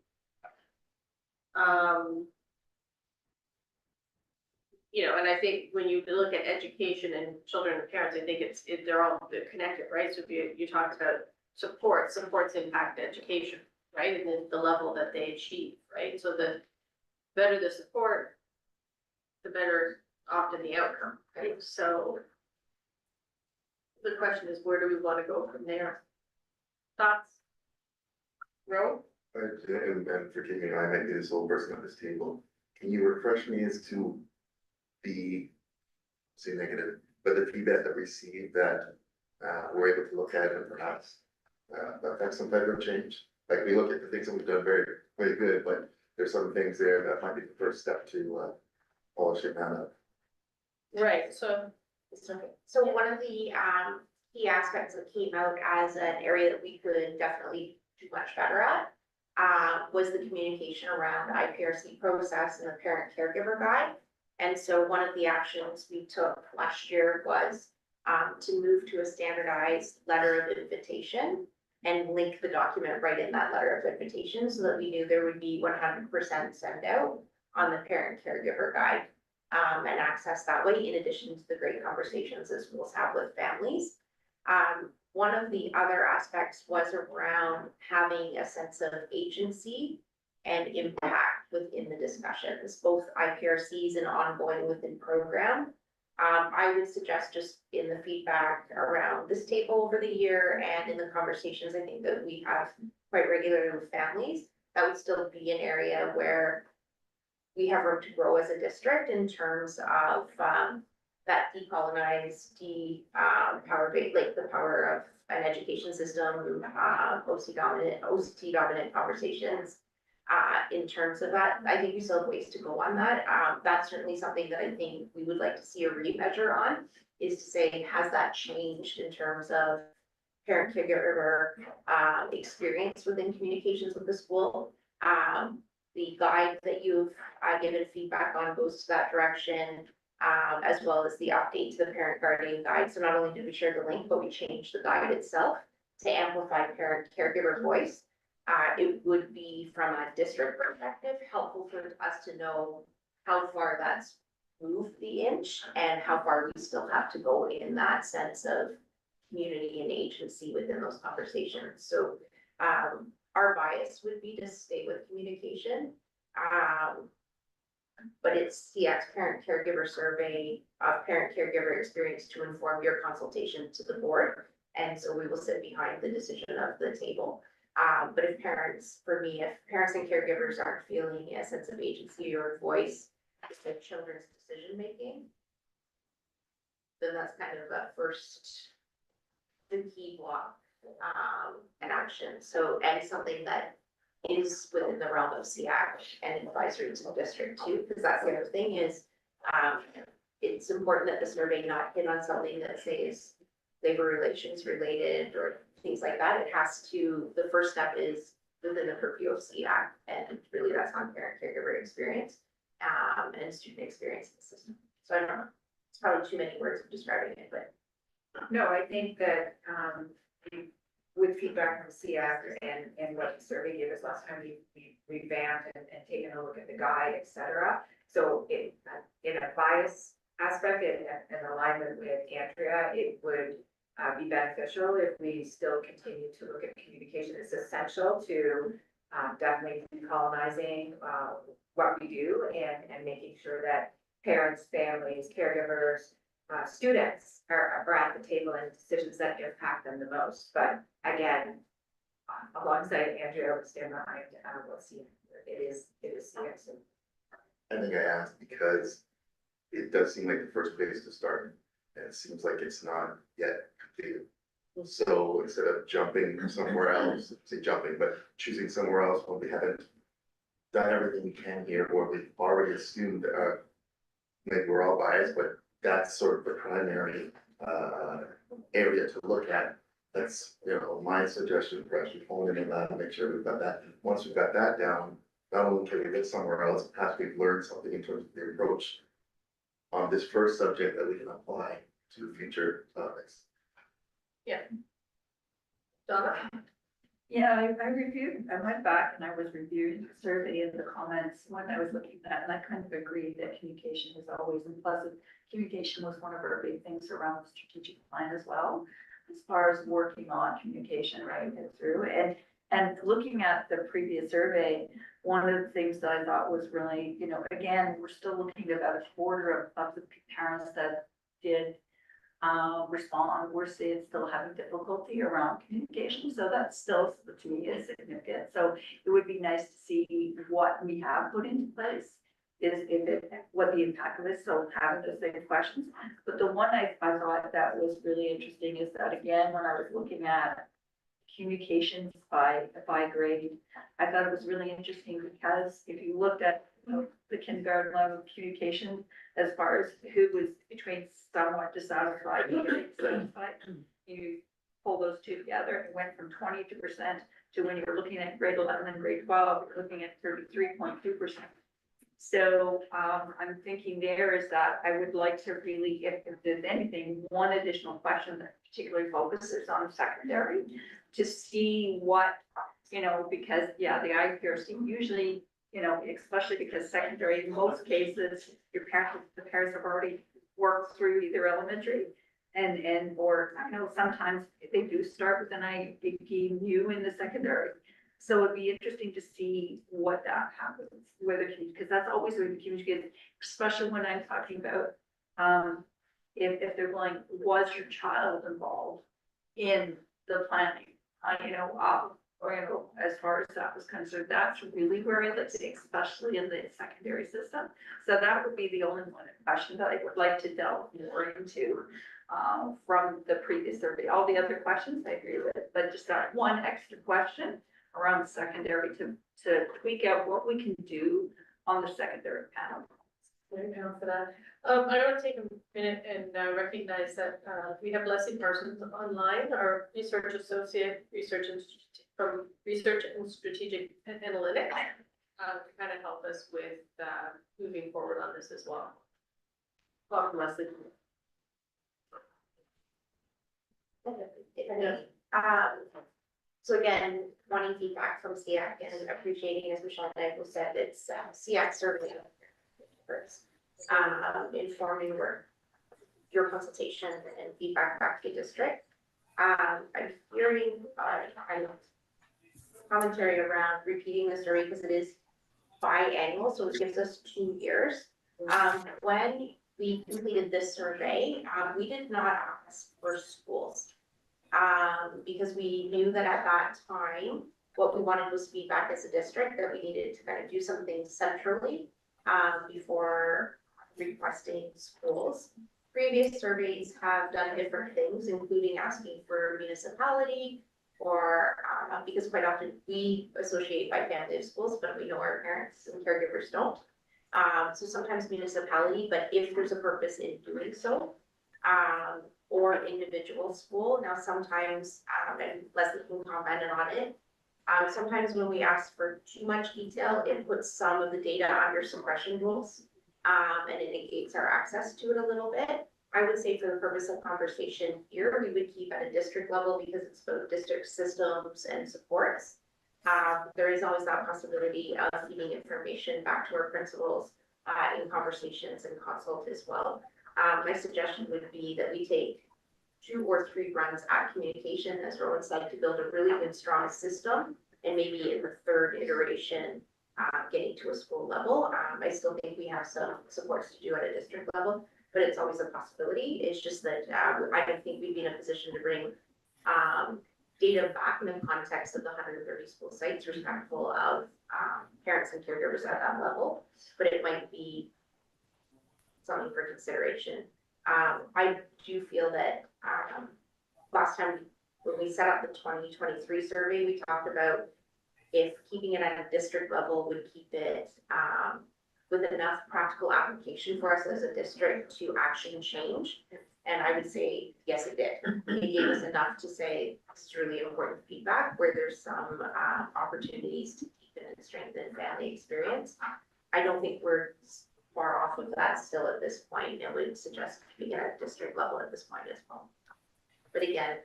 You know, and I think when you look at education and children and parents, I think they're connected, right? So if you talked about supports impact education, right? And then the level that they achieve, right? So the better the support, the better often the outcome, right? So the question is, where do we want to go from there? Thoughts? Ro? And forgive me, I might be the sole person at this table. Can you refresh me as to the, say negative, but the feedback that we received that we're able to look at and perhaps affect some type of change? Like, we look at the things that we've done very, very good, but there's some things there that might be the first step to polishing that up. Right, so. So one of the, key aspects that came out as an area that we could definitely do much better at, was the communication around the IPRC process and the parent caregiver guide. And so one of the actions we took last year was, to move to a standardized letter of invitation and link the document right in that letter of invitation, so that we knew there would be 100% send out on the parent caregiver guide. And access that way, in addition to the great conversations that schools have with families. One of the other aspects was around having a sense of agency and impact within the discussions, both IPRCs and ongoing within program. I would suggest, just in the feedback around this table over the year and in the conversations I think that we have quite regularly with families, that would still be an area where we have room to grow as a district in terms of, that decolonize, power, like the power of an education system, OCT dominant conversations. In terms of that, I think we still have ways to go on that. That's certainly something that I think we would like to see a remeasure on, is to say, has that changed in terms of parent caregiver experience within communications with the school? The guide that you've given feedback on goes to that direction, as well as the update to the parent guardian guide. So not only did we share the link, but we changed the guide itself to amplify parent caregiver voice. It would be, from a district perspective, helpful for us to know how far that's moved the inch and how far we still have to go in that sense of community and agency within those conversations. So our bias would be to stay with communication. But it's SEAC's parent caregiver survey of parent caregiver experience to inform your consultation to the board. And so we will sit behind the decision of the table. But if parents, for me, if parents and caregivers aren't feeling a sense of agency or voice in children's decision making, then that's kind of the first, the key block, and action. So, and something that is within the realm of SEAC and advisory to the district too, because that's the other thing is, it's important that the survey not hit on something that says labor relations related or things like that. It has to, the first step is within the purview of SEAC, and really that's on parent caregiver experience. and student experience in the system. So I don't know, it's probably too many words of describing it, but. No, I think that, with feedback from SEAC and what the survey gave us last time, we revamped and taken a look at the guide, et cetera. So in a bias aspect and alignment with Andrea, it would be beneficial if we still continue to look at communication. It's essential to definitely decolonizing what we do and making sure that parents, families, caregivers, students are at the table in decisions that impact them the most. But again, alongside Andrea, I would stand behind, we'll see, it is serious. I think I asked because it does seem like the first place to start, and it seems like it's not yet completed. So instead of jumping somewhere else, say jumping, but choosing somewhere else when we haven't done everything we can here, or we've already assumed, maybe we're all biased, but that's sort of the primary, area to look at. That's, my suggestion for us, we hone in on that and make sure we've got that. Once we've got that down, not only can we get somewhere else, perhaps we've learned something in terms of the approach on this first subject that we can apply to future topics. Donna? Yeah, I went back and I was reviewing the survey and the comments when I was looking at, and I kind of agreed that communication is always unpleasant. Communication was one of our big things around the strategic plan as well, as far as working on communication right and through. And looking at the previous survey, one of the things that I thought was really, again, we're still looking at about a quarter of the parents that did respond, we're seeing still having difficulty around communication. So that's still, to me, is significant. So it would be nice to see what we have put into place, what the impact of it, so having those same questions. But the one I thought that was really interesting is that, again, when I was looking at communications by grade, I thought it was really interesting because if you looked at the kindergarten level communication, as far as who was between somewhat dissatisfied and very satisfied, you pull those two together, it went from 22% to, when you're looking at grade 11 and grade 12, you're looking at 33.2%. So I'm thinking there is that I would like to really, if there's anything, one additional question that particularly focuses on secondary, to see what, because, the IPRC usually, especially because secondary, in most cases, the parents have already worked through either elementary or, sometimes they do start with an IEP new in the secondary. So it'd be interesting to see what that happens, because that's always where the community, especially when I'm talking about, if they're going, was your child involved in the planning, as far as that was concerned, that's really where I live, especially in the secondary system. So that would be the only one question that I would like to delve more into from the previous survey. All the other questions I agree with, but just that one extra question around secondary to tweak out what we can do on the secondary panel. Very down for that. I want to take a minute and recognize that we have Leslie Parsons online, our research associate, from Research and Strategic Analytics, to kind of help us with moving forward on this as well. Welcome, Leslie. So again, wanting feedback from SEAC and appreciating, as Michelle and I said, it's SEAC survey first, informing your consultation and feedback back to the district. I'm hearing commentary around repeating the survey because it is biannual, so it gives us 2 years. When we completed this survey, we did not ask for schools. Because we knew that at that time, what we wanted was feedback as a district, that we needed to kind of do something centrally before requesting schools. Previous surveys have done different things, including asking for municipality, or because quite often we associate by family of schools, but we know our parents and caregivers don't. So sometimes municipality, but if there's a purpose in doing so, or individual school. Now, sometimes, and Leslie can comment on it, Sometimes when we ask for too much detail, it puts some of the data under suppression rules. And it negates our access to it a little bit. I would say for the purpose of conversation here, we would keep at a district level because it's both district systems and supports. There is always that possibility of feeding information back to our principals in conversations and consult as well. My suggestion would be that we take 2 or 3 runs at communication, as Rowan said, to build a really good, strong system. And maybe in the 3rd iteration, getting to a school level. I still think we have some supports to do at a district level, but it's always a possibility. It's just that I don't think we'd be in a position to bring data back in the context of the 130 school sites, respectful of parents and caregivers at that level, but it might be something for consideration. I do feel that last time when we set up the 2023 survey, we talked about if keeping it at a district level would keep it with enough practical application for us as a district to action change. And I would say, yes, it did. It gave us enough to say, this is really important feedback where there's some opportunities to deepen and strengthen family experience. I don't think we're far off of that still at this point, and would suggest keeping it at district level at this point as well. But again,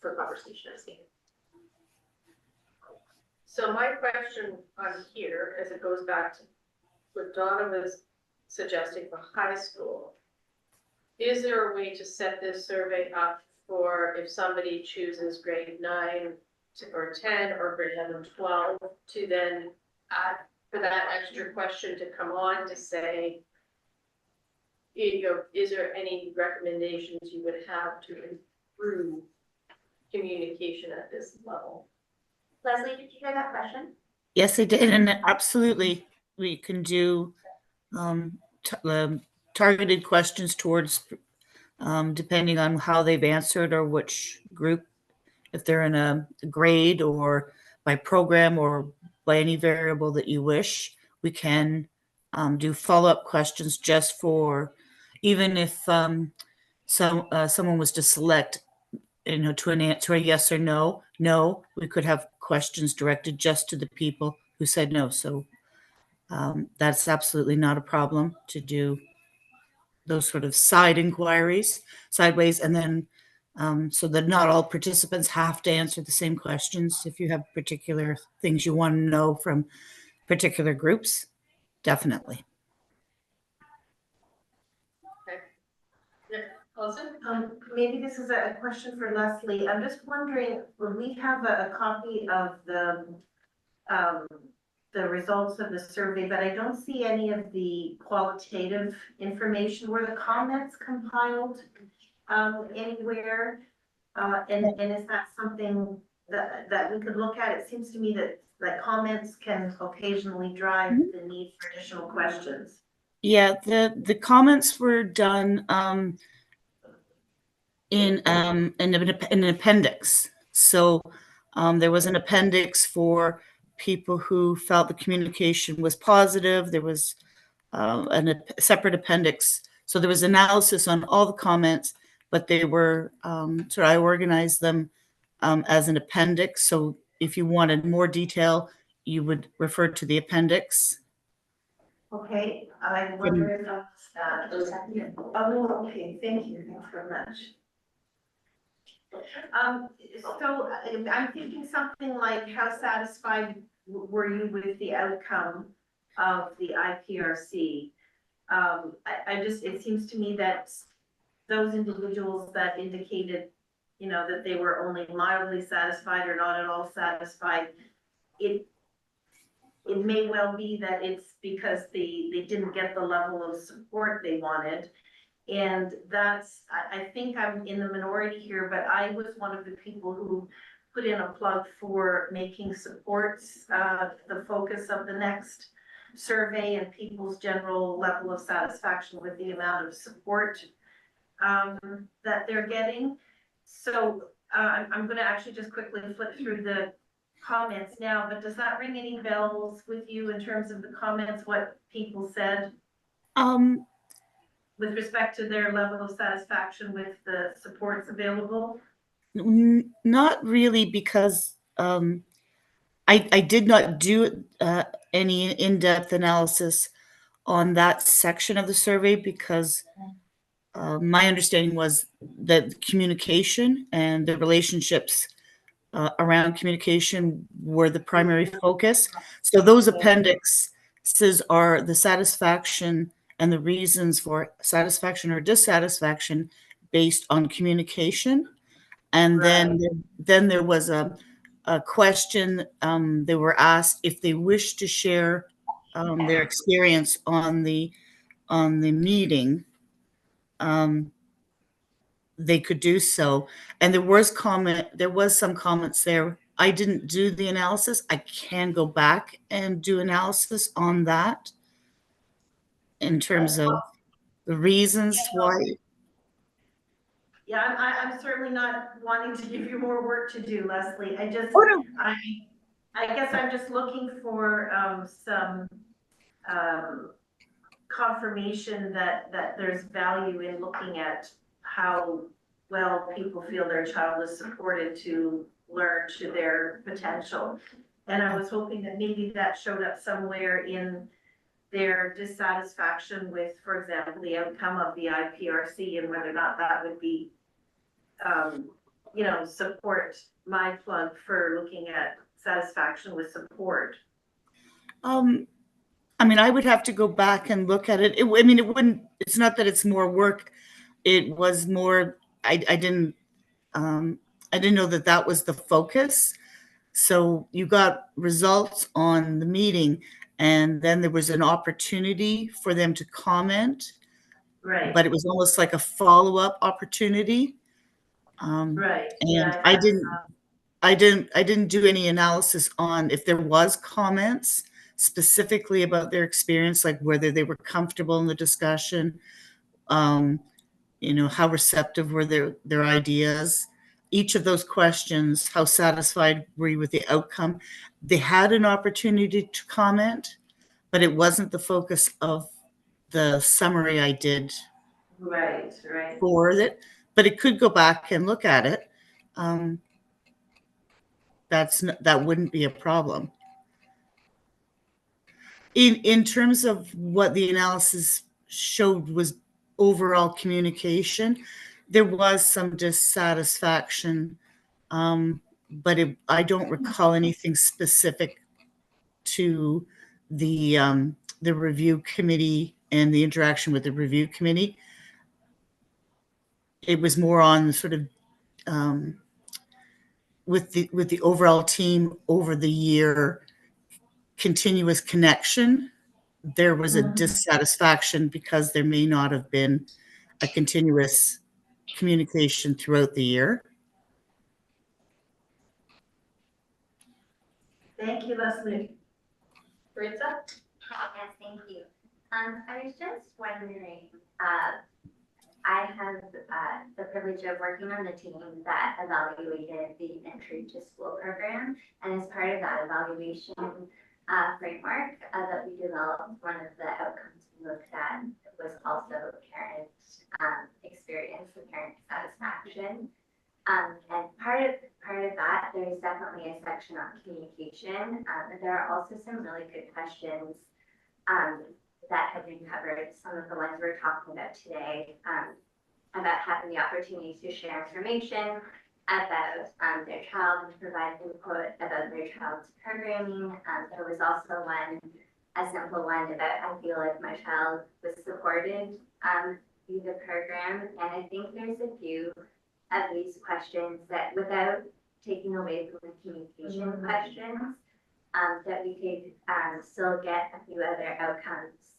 for conversation, I've seen. So my question on here, as it goes back to what Donna was suggesting for high school, is there a way to set this survey up for if somebody chooses grade 9 or 10 or grade 11, 12 to then add for that extra question to come on to say, is there any recommendations you would have to improve communication at this level? Leslie, did you hear that question? Yes, I did, and absolutely, we can do targeted questions towards, depending on how they've answered or which group, if they're in a grade or by program or by any variable that you wish. We can do follow-up questions just for, even if someone was to select, to an answer a yes or no, we could have questions directed just to the people who said no. So that's absolutely not a problem to do those sort of side inquiries, sideways, and then so that not all participants have to answer the same questions. If you have particular things you want to know from particular groups, definitely. Maybe this is a question for Leslie. I'm just wondering, when we have a copy of the results of the survey, but I don't see any of the qualitative information. Were the comments compiled anywhere? And is that something that we could look at? It seems to me that comments can occasionally drive the need for additional questions. Yeah, the comments were done in an appendix. So there was an appendix for people who felt the communication was positive. There was a separate appendix. So there was analysis on all the comments, but they were, I organized them as an appendix. So if you wanted more detail, you would refer to the appendix. Okay, I wonder if that's that. Oh, okay, thank you, thanks very much. So I'm thinking something like, how satisfied were you with the outcome of the IPRC? It seems to me that those individuals that indicated, that they were only mildly satisfied or not at all satisfied, it may well be that it's because they didn't get the level of support they wanted. And I think I'm in the minority here, but I was one of the people who put in a plug for making supports the focus of the next survey and people's general level of satisfaction with the amount of support that they're getting. So I'm going to actually just quickly flip through the comments now, but does that ring any bells with you in terms of the comments, what people said? With respect to their level of satisfaction with the supports available? Not really, because I did not do any in-depth analysis on that section of the survey because my understanding was that communication and the relationships around communication were the primary focus. So those appendixes are the satisfaction and the reasons for satisfaction or dissatisfaction based on communication. And then there was a question. They were asked if they wished to share their experience on the meeting. They could do so. And there was some comments there. I didn't do the analysis. I can go back and do analysis on that in terms of the reasons why. Yeah, I'm certainly not wanting to give you more work to do, Leslie. Oh, no. I guess I'm just looking for some confirmation that there's value in looking at how well people feel their child is supported to learn to their potential. And I was hoping that maybe that showed up somewhere in their dissatisfaction with, for example, the outcome of the IPRC and whether or not that would be, support my plug for looking at satisfaction with support. I mean, I would have to go back and look at it. It wouldn't, it's not that it's more work. It was more, I didn't know that was the focus. So you got results on the meeting and then there was an opportunity for them to comment. Right. But it was almost like a follow-up opportunity. Right. And Yeah, I didn't do any analysis on if there was comments specifically about their experience, like whether they were comfortable in the discussion, how receptive were their ideas. Each of those questions, how satisfied were you with the outcome? They had an opportunity to comment, but it wasn't the focus of the summary I did right. for it. But it could go back and look at it. That wouldn't be a problem. In terms of what the analysis showed was overall communication, there was some dissatisfaction, but I don't recall anything specific to the review committee and the interaction with the review committee. It was more on sort of with the overall team over the year, continuous connection. There was a dissatisfaction because there may not have been a continuous communication throughout the year. Thank you, Leslie. Teresa? Yes, thank you. I was just wondering, I have the privilege of working on the team that evaluated the entry to school program. And as part of that evaluation framework that we developed, one of the outcomes we looked at was also parent experience and parent satisfaction. And part of that, there's definitely a section on communication. But there are also some really good questions that have been covered. Some of the ones we're talking about today, about having the opportunity to share information about their child and provide input about their child's programming. There was also a simple one about I feel like my child was supported through the program. And I think there's a few of these questions that, without taking away from the communication questions, that we could still get a few other outcomes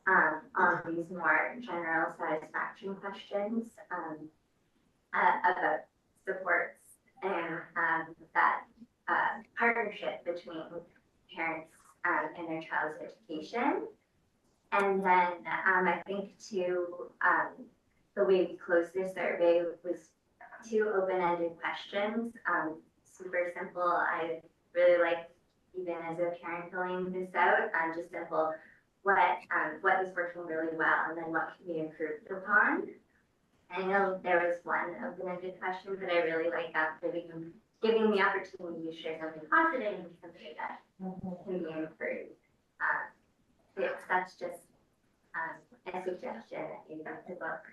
on these more general satisfaction questions about supports and that partnership between parents and their child's education. And then I think too, the way we closed this survey was 2 open-ended questions, super simple. I really like, even as a parent filling this out, just simple, what is working really well and then what can be improved upon. I know there was one open-ended question, but I really like that fitting giving the opportunity to share something positive and something that can be improved. That's just a suggestion, I think, to look.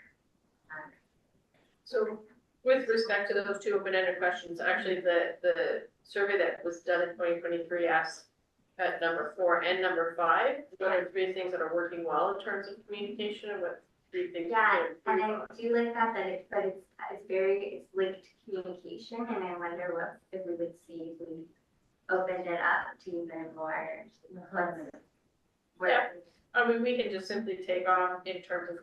So with respect to those two open-ended questions, actually the survey that was done in 2023 asked at number 4 and number 5, what are 3 things that are working well in terms of communication and what 3 things? Yeah, we and can I improve on? do like that, but it's linked to communication, and I wonder what, if we would see if we opened it up to even more. Yeah. I mean, we can just simply take off in terms of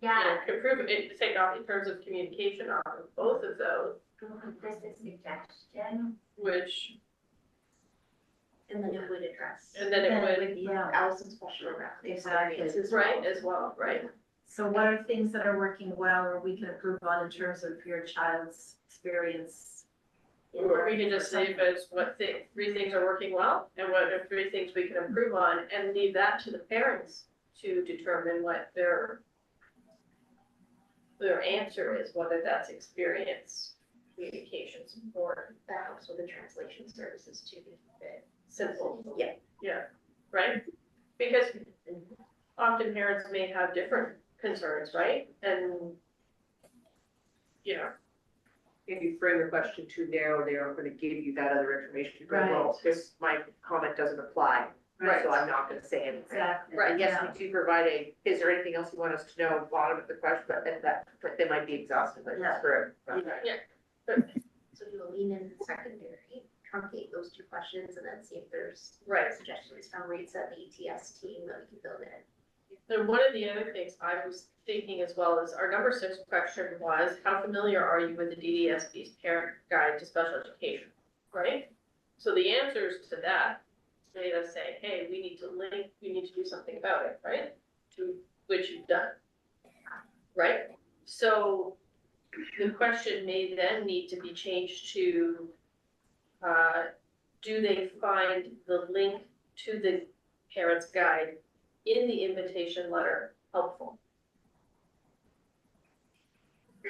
Yeah, improve it, take off in terms of communication off of both of those, this is suggestion, which, and then it would address. and then it would, Yeah, Allison's special experiences. right, as well, right? so what are things that are working well or we can improve on in terms of your child's experience? Or we can just say as what 3 things are working well, and what are 3 things we can improve on, and leave that to the parents to determine what their answer is, whether that's experience, communication support, That helps with the translation services too, to keep it simple. Yeah. Yeah, right? Because often parents may have different concerns, right? And, you know, If you frame the question too narrow, they aren't gonna give you that other information. You go, well, this, my comment doesn't apply, so I'm not gonna say anything. Exactly. Right, Yes, we do provide is there anything else you want us to know, bottom of the question, but but they might be exhaustive, like, Yeah. for. So you'll lean in secondary, truncate those 2 questions, and then see if there's right. suggestions from rates at the ETS team that we can build in. And one of the other things I was thinking as well is our number 6 question was, how familiar are you with the DDSB's parent guide to special education, right? So the answers to that made us say, hey, we need to do something about it, right? To which you've done, right? So the question may then need to be changed to, do they find the link to the parent's guide in the invitation letter helpful?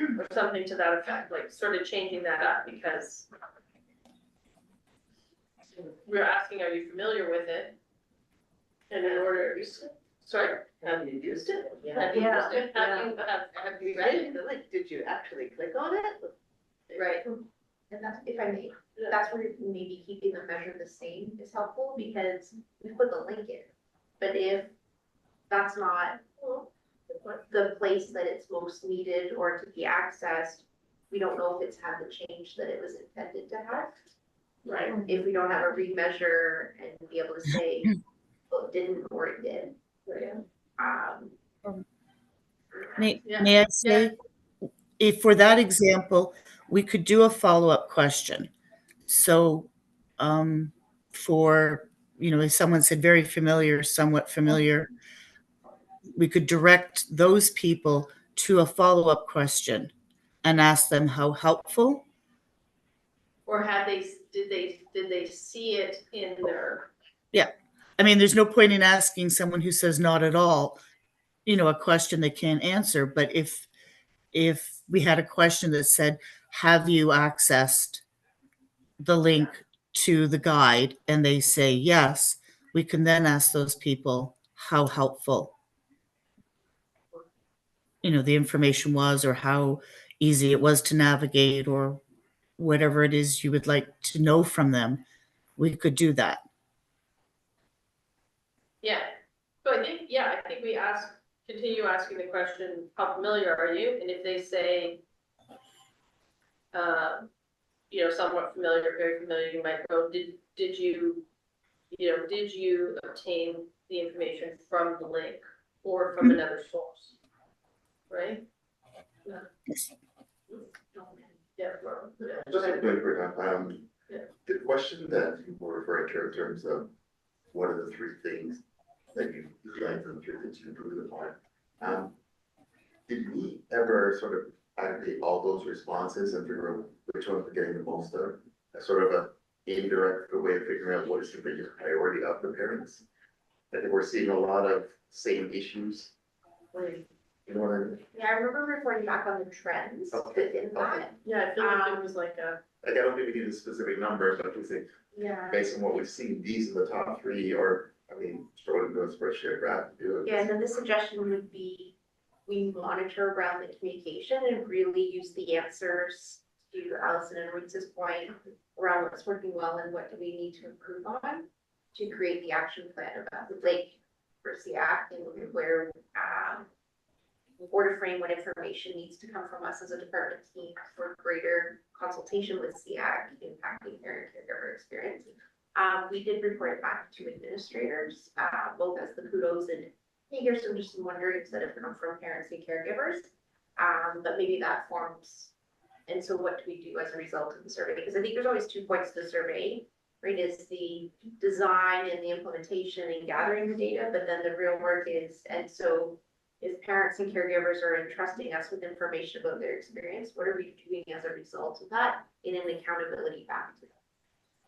Or something to that effect, like sort of changing that up, because we're asking, are you familiar with it? And in order, sorry, have you used it? Have you used it? Have you read it? Like, did you actually click on it? Right, And that's, if I may, that's where maybe keeping the measure the same is helpful, because we put the link in. But if that's not the place that it's most needed or to be accessed, we don't know if it's had the change that it was intended to have. right. If we don't have a remeasure and be able to say, well, it didn't or it did. May, Yeah. may I say, if for that example, we could do a follow-up question. So, for, if someone said very familiar, somewhat familiar, we could direct those people to a follow-up question and ask them how helpful. Or did they see it in their, I mean, there's no point in asking someone who says not at all, a question they can't answer. But if we had a question that said, have you accessed the link to the guide, and they say yes, we can then ask those people how helpful the information was, or how easy it was to navigate, or whatever it is you would like to know from them. We could do that. yeah. So I think we continue asking the question, how familiar are you? And if they say, somewhat familiar, very familiar, you might go, did you obtain the information from the link or from another source? Right? Yes. Yeah. Just a quick, Yeah. the question that you were referring to in terms of what are the 3 things that you like and 3 things you improve upon, did we ever sort of aggregate all those responses and figure out which ones we're getting the most of? As sort of a indirect way of figuring out what is the biggest priority of the parents? That we're seeing a lot of same issues. You know what I mean? Yeah, I remember reporting back on the trends Okay, within that. Yeah, I feel like it was like a, Like, I don't think we need a specific number, but we think, Yeah. based on what we've seen, these are the top three, or, I mean, throw it into a spreadsheet graph and do it. Yeah, and then the suggestion would be, we monitor around the communication and really use the answers to Allison and Ritz's point around what's working well and what do we need to improve on to create the action plan about the lake for SEAC and where, or to frame what information needs to come from us as a department team for greater consultation with SEAC impacting parent caregiver experience. We did report it back to administrators, both as the kudos and hey, here's some just some wonderings that have come from parents and caregivers. But maybe that forms, and so what do we do as a result of the survey? Because I think there's always 2 points to the survey, right? Is the design and the implementation and gathering the data, but then the real work is, and so if parents and caregivers are entrusting us with information about their experience, what are we doing as a result of that in an accountability back to them?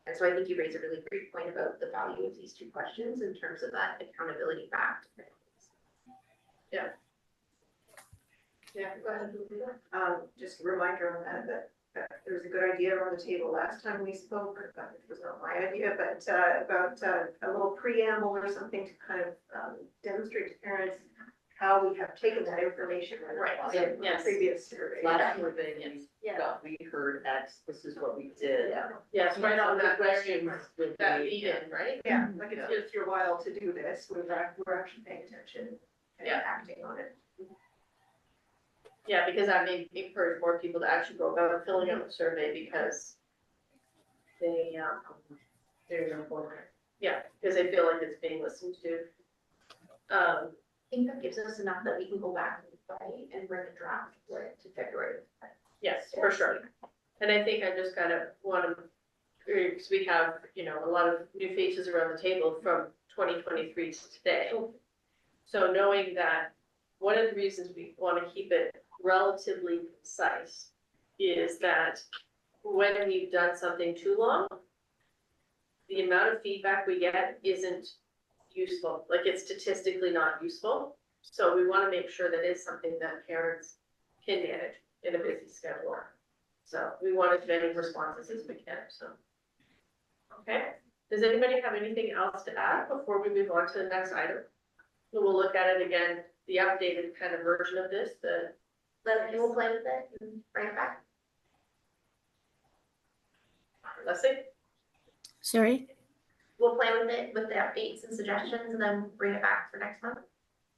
And so I think you raise a really great point about the value of these 2 questions in terms of that accountability back to them. yeah, go ahead. Just a reminder on that there was a good idea on the table last time we spoke, it was not my idea, but about a little preamble or something to kind of demonstrate to parents how we have taken that information and Right, applied it in yes. previous surveys. Last survey, and Yeah. we heard X, this is what we did. Yeah, Yes, right on that Questions question, would that be- lead in, right? yeah, like it's just your while to do this, we're actually paying attention and Yeah. acting on it. Yeah, because that may encourage more people to actually go about filling out the survey because they, There's no point. yeah, because they feel like it's being listened to. I think that gives us enough that we can go back and bring a draft for it to February. Yes, for sure. And I think I just kind of want to, because we have, a lot of new faces around the table from 2023 to today. So knowing that one of the reasons we want to keep it relatively concise is that when we've done something too long, the amount of feedback we get isn't useful, like it's statistically not useful. So we want to make sure that it's something that parents can manage in a busy schedule. So we want as many responses as we can, so. Okay, does anybody have anything else to add before we move on to the next item? We'll look at it again, the updated kind of version of this, We'll play with it and bring it back. Leslie? Sorry? We'll play with it with the updates and suggestions and then bring it back for next month.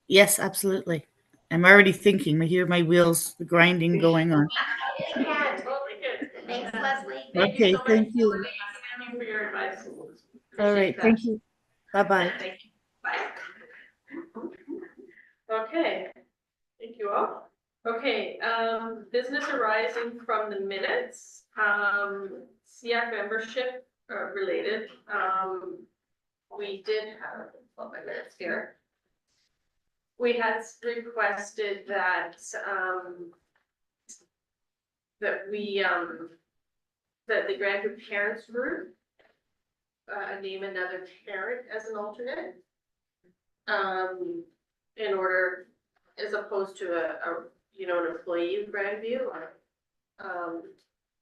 Yes, absolutely. I'm already thinking, I hear my wheels grinding going on. Yeah, Totally good. thanks, Leslie. Okay, so much. thank you. Thank you for your advice. All right, Appreciate thank you. Bye-bye. that. Thank you. Bye. Okay, thank you all. Okay, business arising from the minutes, SEAC membership related, we did have, well, my minutes here. We had requested that, that the Grandview Parents Group name another parent as an alternate. In order, as opposed to an employee of Grandview,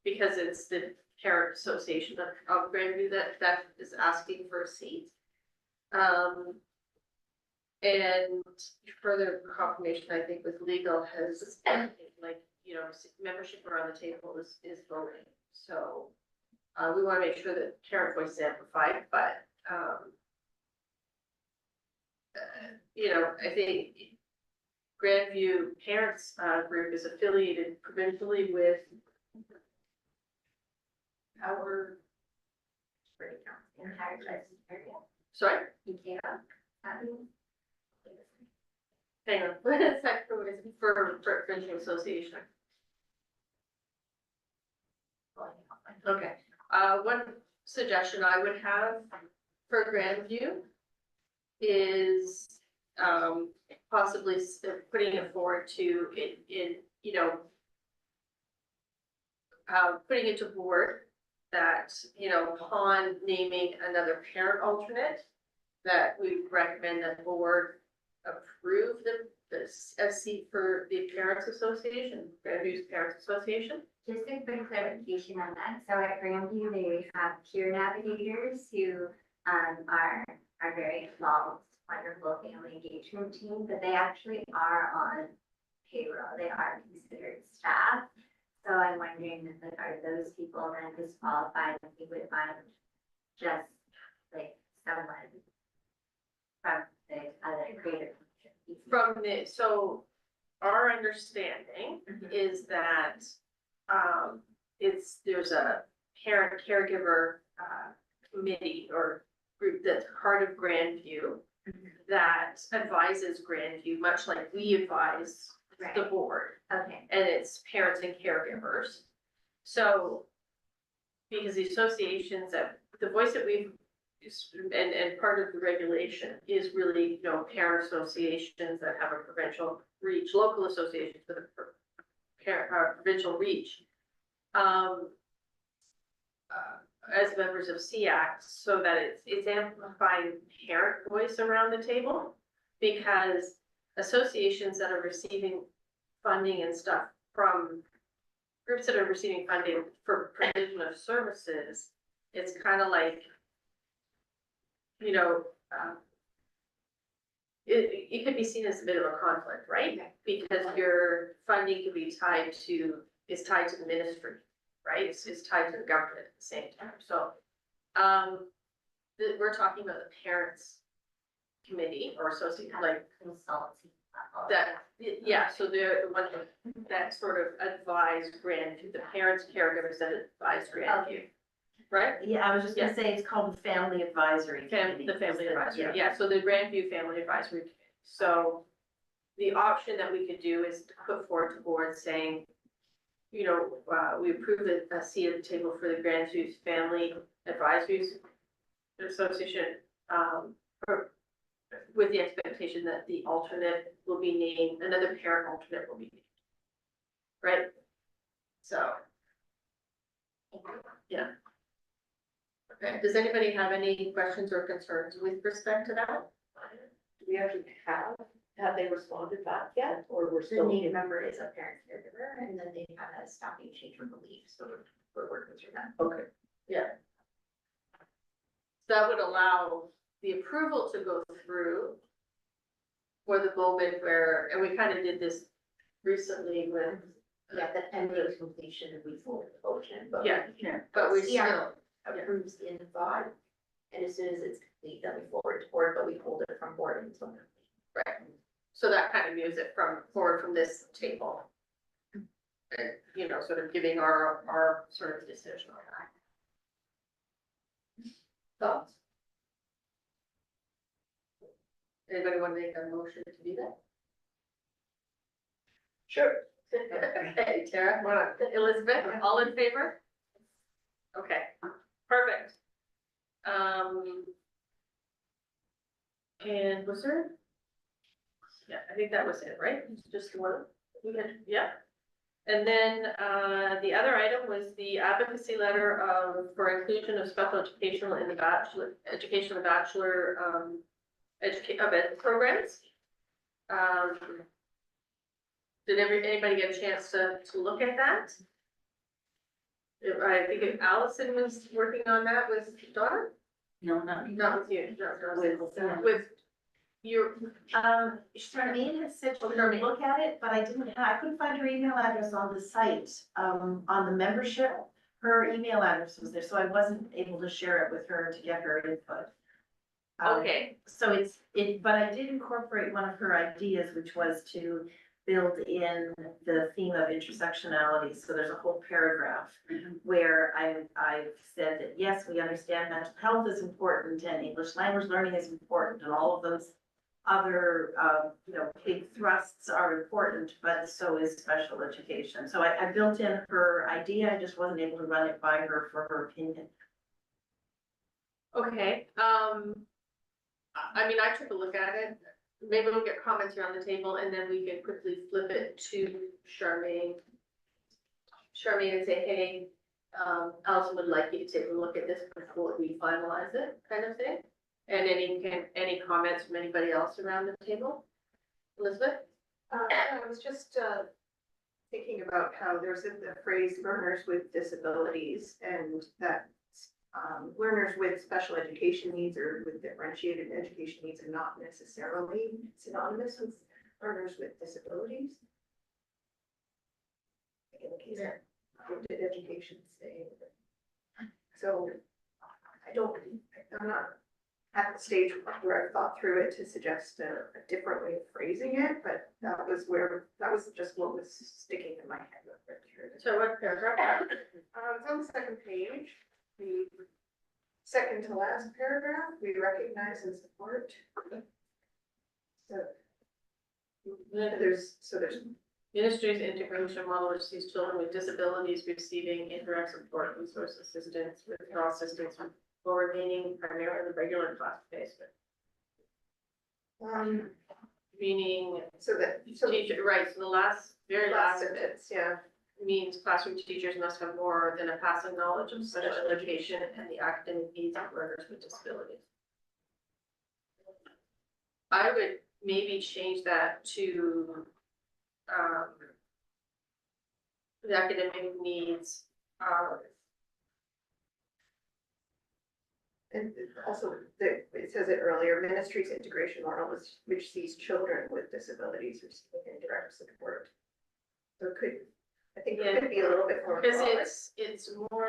because it's the parent association of Grandview that is asking for a seat. And further confirmation, I think, with legal has, membership around the table is voting. So, we want to make sure that parent voice is amplified, but, I think Grandview Parents Group is affiliated provincially with our, sorry? Yeah. Hang on, what is that for provincial association? Okay, one suggestion I would have for Grandview is possibly putting it forward to putting it to board that, upon naming another parent alternate, that we recommend that board approve a seat for the Parents Association, Grandview's Parents Association. Just a quick clarification on that. So at Grandview, they have peer navigators who are very involved, wonderful family engagement team, but they actually are on payroll. They are considered staff. So I'm wondering if are those people then disqualified if we would find just like someone from the other greater. From the, so our understanding is that, there's a parent caregiver, committee or group that's part of Grandview that advises Grandview, much like we advise the Right. board, Okay. and it's parents and caregivers. So, because the associations that, the voice that we've, and part of the regulation is really, parent associations that have a provincial reach, local associations with a provincial reach. As members of SEAC, so that it's amplifying parent voice around the table. Because associations that are receiving funding and stuff from groups that are receiving funding for provision of services, it's kind of like, it could be seen as a bit of a conflict, right? Because your funding could be tied to the ministry, right? It's tied to the government at the same time, so. We're talking about the parents committee or association, like Consulting level. that, yeah, so they're the ones that sort of advise Grandview, the parents, caregivers that advise Grandview, right? Yeah, I was just gonna say, it's called the Family Advisory Committee. The family advisory, Yeah. yeah, so the Grandview Family Advisory Committee. So the option that we could do is to put forward to board saying, we approve a seat at the table for the Grandview Family Advisory Association, with the expectation that the alternate will be named, another parent alternate will be named. Right? So. Yeah. Okay, does anybody have any questions or concerns with respect to that? Do we actually have they responded back yet, or we're The still? named member is a parent caregiver, and then they have a staffing change of belief, so we're working through that. Okay. Yeah. That would allow the approval to go through for the moment where, and we kind of did this recently with, Yeah, the pending completion of we forward the motion, but. yeah, but we Yeah. still, Approves in thought, and as soon as it's complete, then we forward to board, but we hold it from board until. right, so that kind of moves it forward from this table. And, sort of giving our sort of decision on that. Thoughts? Anybody want to make a motion to do that? Sure. Okay, Tara, Elizabeth, all in favor? Okay, perfect. And was there? Yeah, I think that was it, right? Just the one, yeah. And then, the other item was the advocacy letter for inclusion of special educational in the bachelor programs. Did anybody get a chance to look at that? I think Allison was working on that with Donna? No, not me. Not with you, with your, Charmaine has said she would look at it, but I couldn't find her email address on the site, on the membership. Her email address was there, so I wasn't able to share it with her to get her input. okay, So but I did incorporate one of her ideas, which was to build in the theme of intersectionality. So there's a whole paragraph where I've said that, yes, we understand mental health is important and English language learning is important and all of those other, big thrusts are important, but so is special education. So I built in her idea. I just wasn't able to run it by her for her opinion. okay, I took a look at it. Maybe we'll get comments around the table and then we can quickly flip it to Charmaine. Charmaine and say, hey, Allison would like you to take a look at this before we finalize it, kind of thing. And any comments from anybody else around the table? Elizabeth? I was just, thinking about how there's the phrase learners with disabilities and that, learners with special education needs or with differentiated education needs are not necessarily synonymous with learners with disabilities. In the case of did education say? So I'm not at the stage where I thought through it to suggest a different way of phrasing it, but that was just what was sticking in my head. So what paragraph? It's on the second page, the second to last paragraph, we recognize and support. So there's Ministry's integration model, which sees children with disabilities receiving indirect support, resource assistance, withdrawal assistance, while remaining primarily regular class placement. Meaning, so teacher, right, so the very last sentence, yeah. means classroom teachers must have more than a passing knowledge of special education and the academic needs of learners with disabilities. I would maybe change that to the academic needs of. And also, it says it earlier, ministry's integration model which sees children with disabilities receiving indirect support. So I think it could be a little bit more. Because broad. it's more.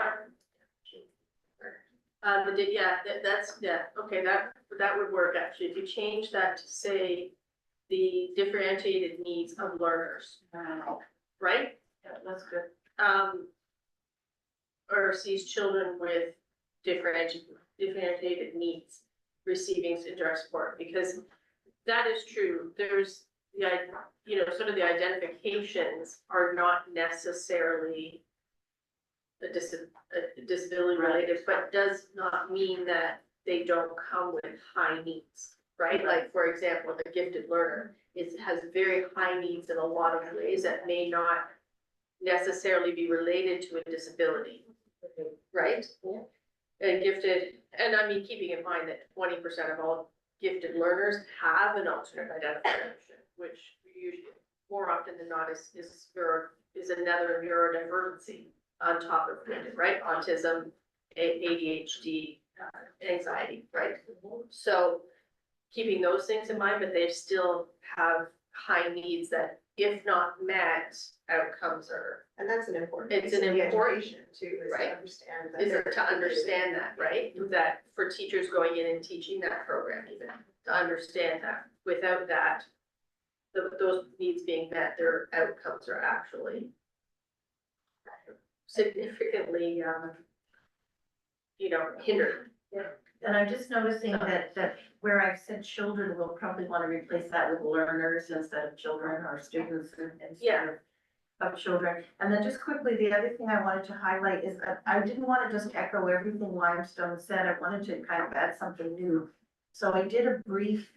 Okay, that would work actually, if you change that to say the differentiated needs of learners, right? Yeah, that's good. Or sees children with differentiated needs receiving indirect support, because that is true. There's sort of the identifications are not necessarily a disability related, but does not mean that they don't come with high needs, right? Like, for example, the gifted learner has very high needs in a lot of ways that may not necessarily be related to a disability, right? Yeah. And I mean, keeping in mind that 20% of all gifted learners have an alternate identification, which usually more often than not is another neurodivergency on top of it, right? Autism, ADHD, anxiety, right? So keeping those things in mind, but they still have high needs that, if not met, outcomes are. And that's an important. It's an piece of the important- education too, is right. to understand that. Is to understand that, right? That for teachers going in and teaching that program, even to understand that. Without that, those needs being met, their outcomes are actually significantly, hindered. And I'm just noticing that where I've said children, we'll probably want to replace that with learners instead of children or students instead of children. And then just quickly, the other thing I wanted to highlight is that I didn't want to just echo everything Limestone said. I wanted to kind of add something new. So I did a brief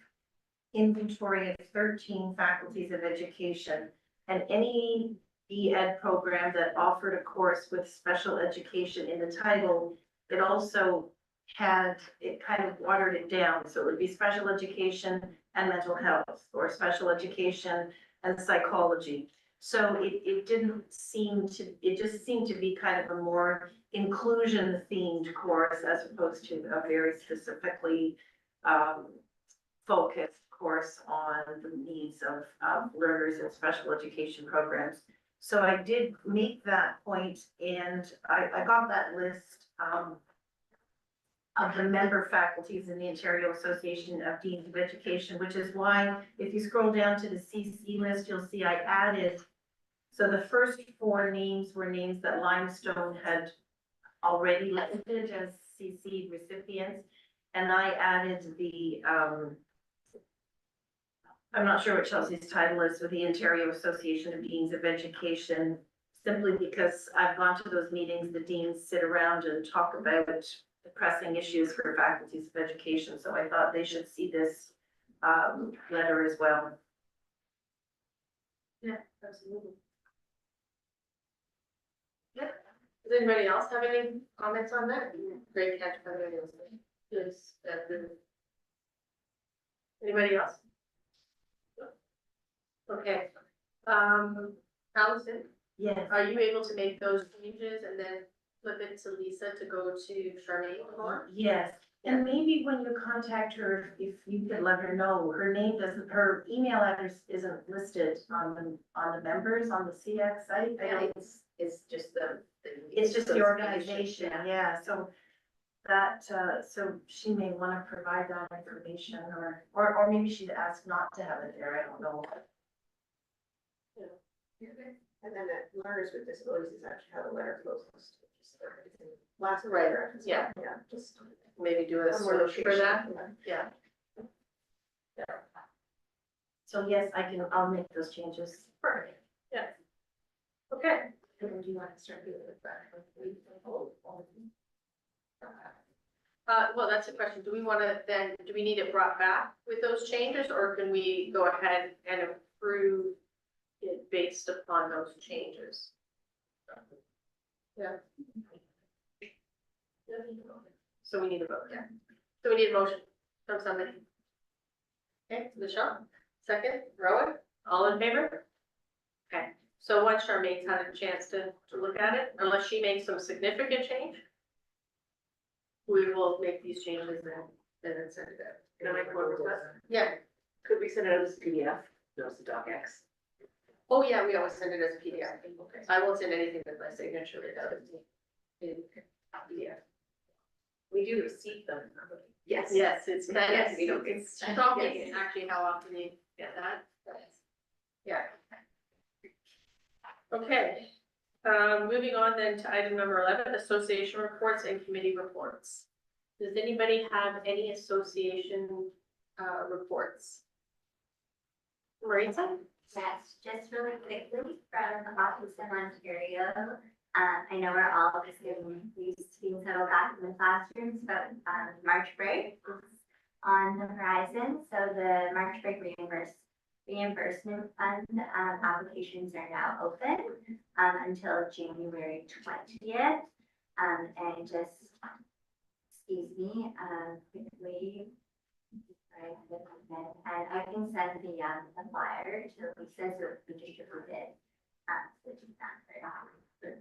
inventory of 13 faculties of education, and any B.Ed program that offered a course with special education in the title, it also it kind of watered it down. So it would be special education and mental health, or special education and psychology. So it just seemed to be kind of a more inclusion themed course as opposed to a very specifically focused course on the needs of learners in special education programs. So I did make that point, and I got that list of the member faculties in the Ontario Association of Deans of Education, which is why if you scroll down to the CC list, you'll see I added, so the first 4 names were names that Limestone had already listed as CC recipients, and I added the, I'm not sure what Chelsea's title is with the Ontario Association of Deans of Education, simply because I've gone to those meetings, the deans sit around and talk about the pressing issues for faculties of education, so I thought they should see this letter as well. Yeah, absolutely. Yeah. Does anybody else have any comments on that? Great catch by the way. Yes, anybody else? Okay, Allison, Yes. are you able to make those changes and then flip it to Lisa to go to Charmaine more? Yes, and maybe when you contact her, if you could let her know, her name doesn't, her email address isn't listed on the members on the SEAC site. I don't, It's just the. it's just the organization, yeah, so that, so she may wanna provide that information, or maybe she'd ask not to have it there, I don't know. And then that learners with disabilities is actually how the letter goes. Last Right, paragraph. yeah. Yeah, just. Maybe do a One more search for that, yeah. So yes, I'll make those changes. Perfect, yeah. Okay. And then do you want to start doing it with Well, that's a question. Do we want to then, do we need it brought back with those changes, or can we go ahead and approve it based upon those changes? Yeah. So we need a vote, yeah. So we need a motion from somebody. Okay, Michelle, second, Rowan, all in favor? Okay, so once Charmaine's had a chance to look at it, unless she makes some significant change, we will make these changes and then send it out. Can I make one request? Yeah, Could we send it out as a PDF, no, as a docx? oh yeah, we always send it as a PDF. Okay. I won't send anything with my signature without it in PDF. We do receive them. Yes, it's kind of, Yes, we don't get- it's shocking actually how often you get that. Yeah. Okay, moving on then to item number 11, association reports and committee reports. Does anybody have any association reports? Marisa? Yes, just really quickly from Hopkinton, Ontario. I know we're all just getting used to being settled back in the classrooms, but March break is on the horizon. So the March break reimbursement fund applications are now open until January 20th. And just, excuse me, quickly. Right, and I can send the flyer to Lisa so we can distribute it. So do that.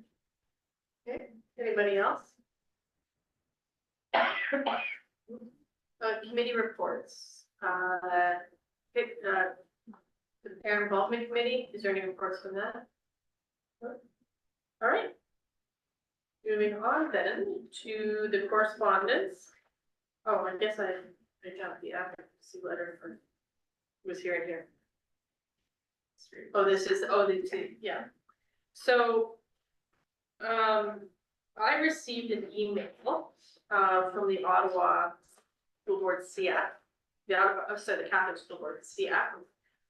Okay, anybody else? Committee reports, the parent involvement committee, is there any reports from that? All right. Moving on then to the correspondence. Oh, I guess I jumped the advocacy letter for, was here and here. Oh, this is, yeah. So, I received an email, from the Ottawa School Board SEAC, the Catholic School Board SEAC,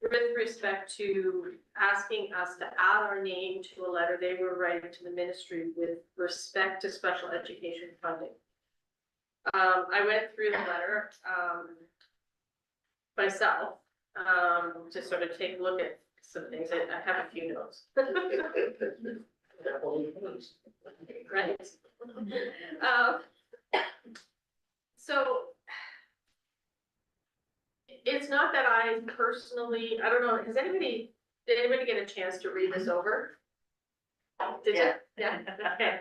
with respect to asking us to add our name to a letter they were writing to the ministry with respect to special education funding. I went through the letter, myself, to sort of take a look at some things. I have a few notes. Right. So it's not that I personally, I don't know, did anybody get a chance to read this over? Did you? Yeah, okay.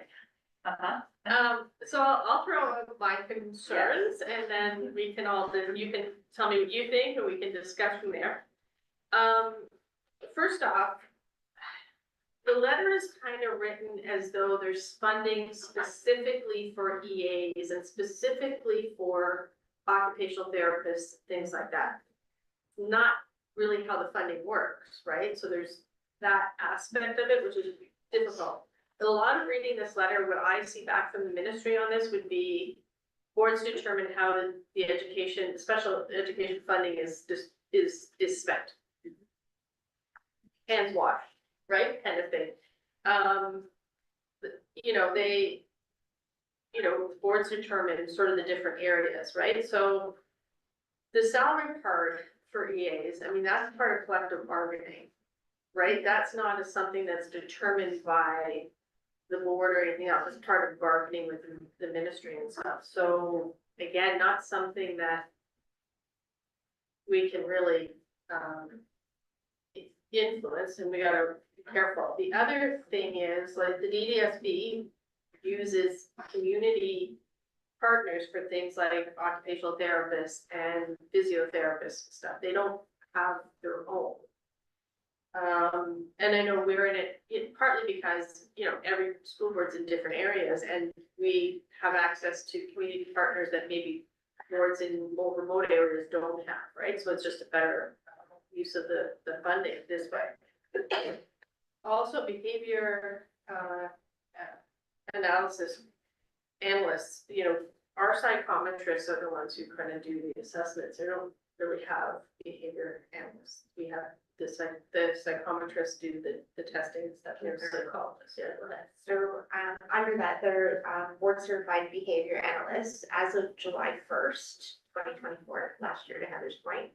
So I'll throw out my concerns and then we can all, you can tell me what you think and we can discuss from there. First off, the letter is kind of written as though there's funding specifically for EAs and specifically for occupational therapists, things like that. Not really how the funding works, right? So there's that aspect of it, which is difficult. A lot of reading this letter, what I see back from the ministry on this would be boards determine how the education, special education funding is spent. Hands washed, right? Kind of thing. Boards determine sort of the different areas, right? So the salary part for EAs, I mean, that's part of collective bargaining, right? That's not something that's determined by the board or anything else. It's part of bargaining with the ministry and stuff. So again, not something that we can really, influence, and we gotta be careful. The other thing is, like, the DDSB uses community partners for things like occupational therapists and physiotherapists and stuff. They don't have their own. And I know we're in it partly because, you know, every school board's in different areas, and we have access to community partners that maybe boards in more remote areas don't have, right? So it's just a better use of the funding this way. Also, behavior, analysis analysts, you know, our psychometrists are the ones who kind of do the assessments. They don't really have behavior analysts. We have the psychometrists do the testing and stuff. They're psychologists, yeah, go ahead. So, under that, they're, board certified behavior analysts as of July 1st, 2024, last year to Heather's point.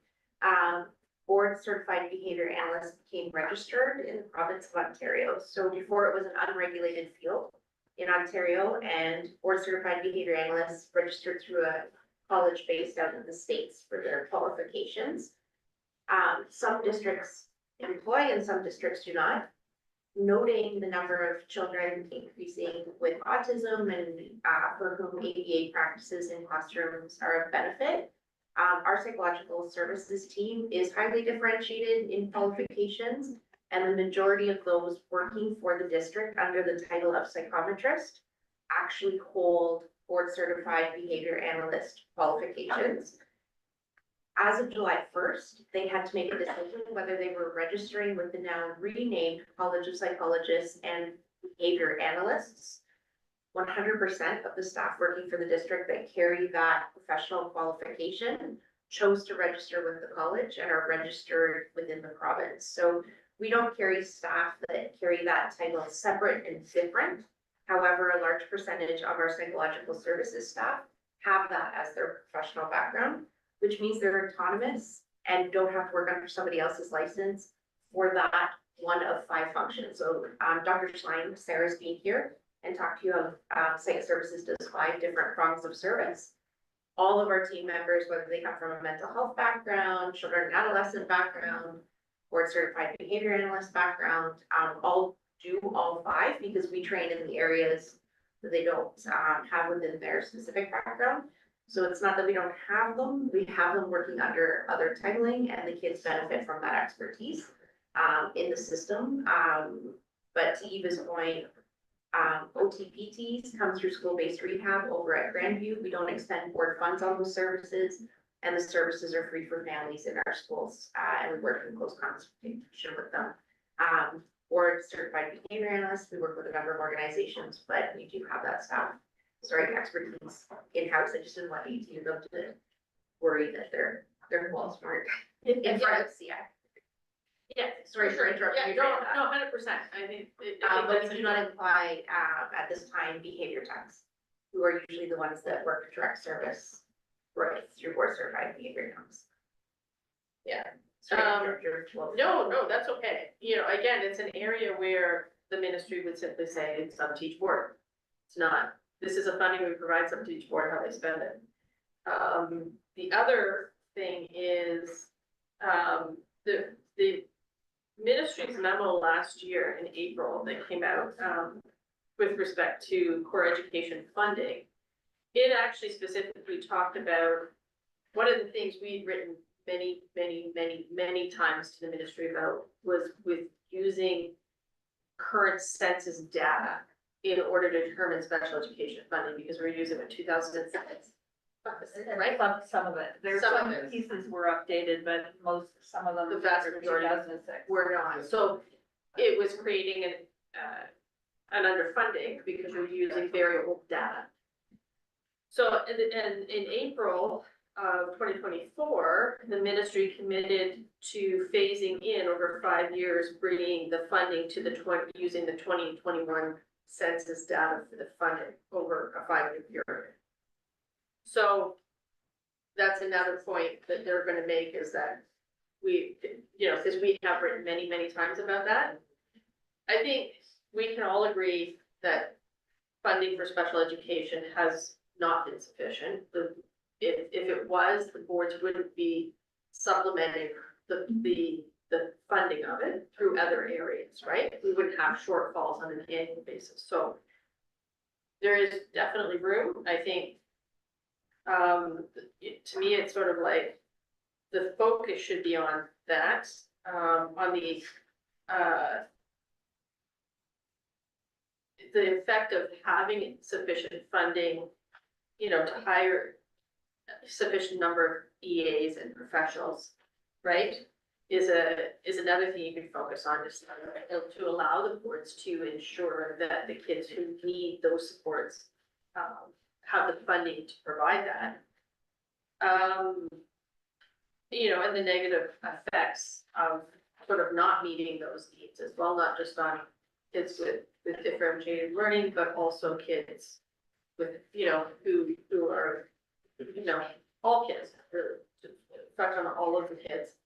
Board certified behavior analysts became registered in the province of Ontario. So before it was an unregulated field in Ontario, and board certified behavior analysts registered through a college based out in the States for their qualifications. Some districts employ and some districts do not. Noting the number of children increasing with autism and for whom ABA practices in classrooms are of benefit. Our psychological services team is highly differentiated in qualifications, and the majority of those working for the district under the title of psychometrist actually hold board certified behavior analyst qualifications. As of July 1st, they had to make a decision whether they were registering with the now renamed College of Psychologists and Behavior Analysts. 100% of the staff working for the district that carry that professional qualification chose to register with the college and are registered within the province. So we don't carry staff that carry that title separate and different. However, a large percentage of our psychological services staff have that as their professional background, which means they're autonomous and don't have to work under somebody else's license for that one of 5 functions. So Dr. Schlein, Sarah's being here and talk to you of psych services does 5 different prongs of service. All of our team members, whether they come from a mental health background, children and adolescent background, board certified behavior analyst background, all do all 5 because we train in the areas that they don't have within their specific background. So it's not that we don't have them, we have them working under other titling, and the kids benefit from that expertise in the system. But to Eva's point, OTPTs come through school-based rehab over at Grandview. We don't expend board funds on those services, and the services are free for families in our schools, and we work in close consultation with them. Board certified behavior analysts, we work with a number of organizations, but we do have that staff, expertise in-house. I just didn't want you them to worry that their walls weren't in front of SEAC. Yeah, Sorry for interrupting you. No, 100%. I think. But we do not imply, at this time, behavior techs, who are usually the ones that work direct service, right, through board certified behavior techs. Yeah. Sorry to interrupt your flow. No, that's okay. You know, again, it's an area where the ministry would simply say it's up to each board. It's not, this is a funding we provide, it's up to each board how they spend it. The other thing is, the ministry's memo last year in April that came out, with respect to core education funding, it actually specifically talked about one of the things we'd written many times to the ministry about was with using current census data in order to determine special education funding, because we're using it in 2006. Right? Some of it. There's some pieces were updated, but some of them. The vast majority 2006. were not. So it was creating an underfunding because we're using very old data. So in April of 2024, the ministry committed to phasing in over 5 years, bringing the funding to using the 2021 census data for the funding over a 5-year period. So that's another point that they're going to make, is that we, you know, because we have written many times about that. I think we can all agree that funding for special education has not been sufficient. If it was, the boards wouldn't be supplementing the the funding of it through other areas, right? We wouldn't have shortfalls on an annual basis, so there is definitely room, I think. To me, it's sort of like the focus should be on that, on the effect of having sufficient funding, you know, to hire sufficient number of EAs and professionals, right? Is another thing you can focus on, just to allow the boards to ensure that the kids who need those supports have the funding to provide that. You know, and the negative effects of sort of not meeting those needs as well, not just on kids with differentiated learning, but also kids with, you know, who are, you know, all kids, really, affect on all of the kids.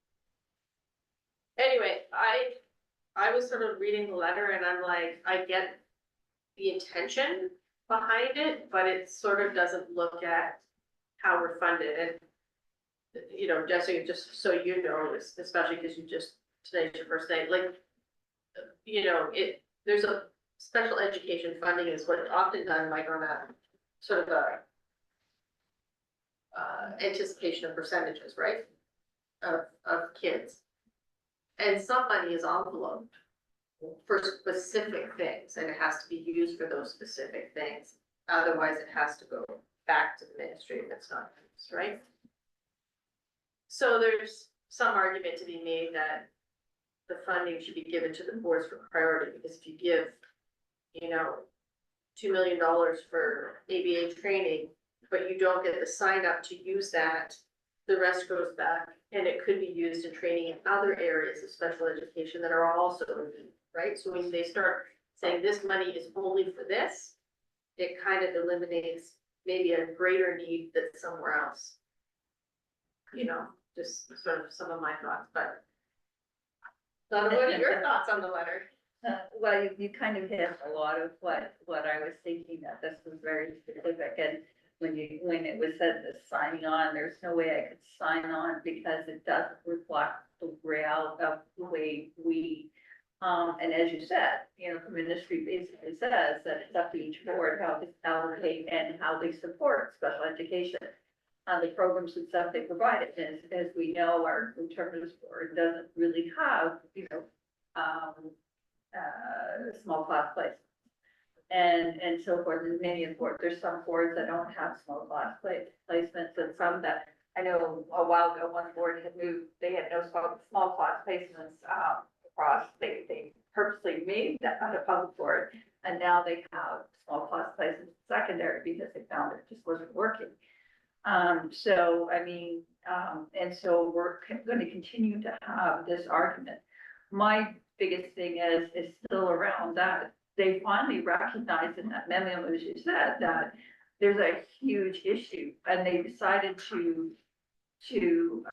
Anyway, I was sort of reading the letter and I'm like, I get the intention behind it, but it sort of doesn't look at how we're funded. And, you know, Jessica, just so you know, especially because today's your first day, like, you know, there's a special education funding is what's often done like on a sort of a anticipation of percentages, right? Of kids. And some money is enveloped for specific things, and it has to be used for those specific things. Otherwise, it has to go back to the ministry if it's not used, right? So there's some argument to be made that the funding should be given to the boards for priority, because if you give, you know, $2 million for ABA training, but you don't get the sign up to use that, the rest goes back, and it could be used in training in other areas of special education that are also needed, right? So when they start saying this money is only for this, it kind of eliminates maybe a greater need that's somewhere else. You know, just sort of some of my thoughts, but Donna, what are your thoughts on the letter? Well, you kind of hit a lot of what I was thinking, that this was very specific, and when it was said the signing on, there's no way I could sign on because it doesn't reflect the reality of the way we, and as you said, you know, the ministry basically says that it's up to each board how to allocate and how they support special education. The programs and stuff they provide, as we know, our interpreters board doesn't really have, you know, small class placements and so forth. And many of the boards, there's some boards that don't have small class placements, and some that I know a while ago, one board had moved, they had no small class placements across. They purposely made that a public board, and now they have small class placements secondary because they found it just wasn't working. So, I mean, and so we're going to continue to have this argument. My biggest thing is still around that they finally recognized in that memo, as you said, that there's a huge issue, and they decided to do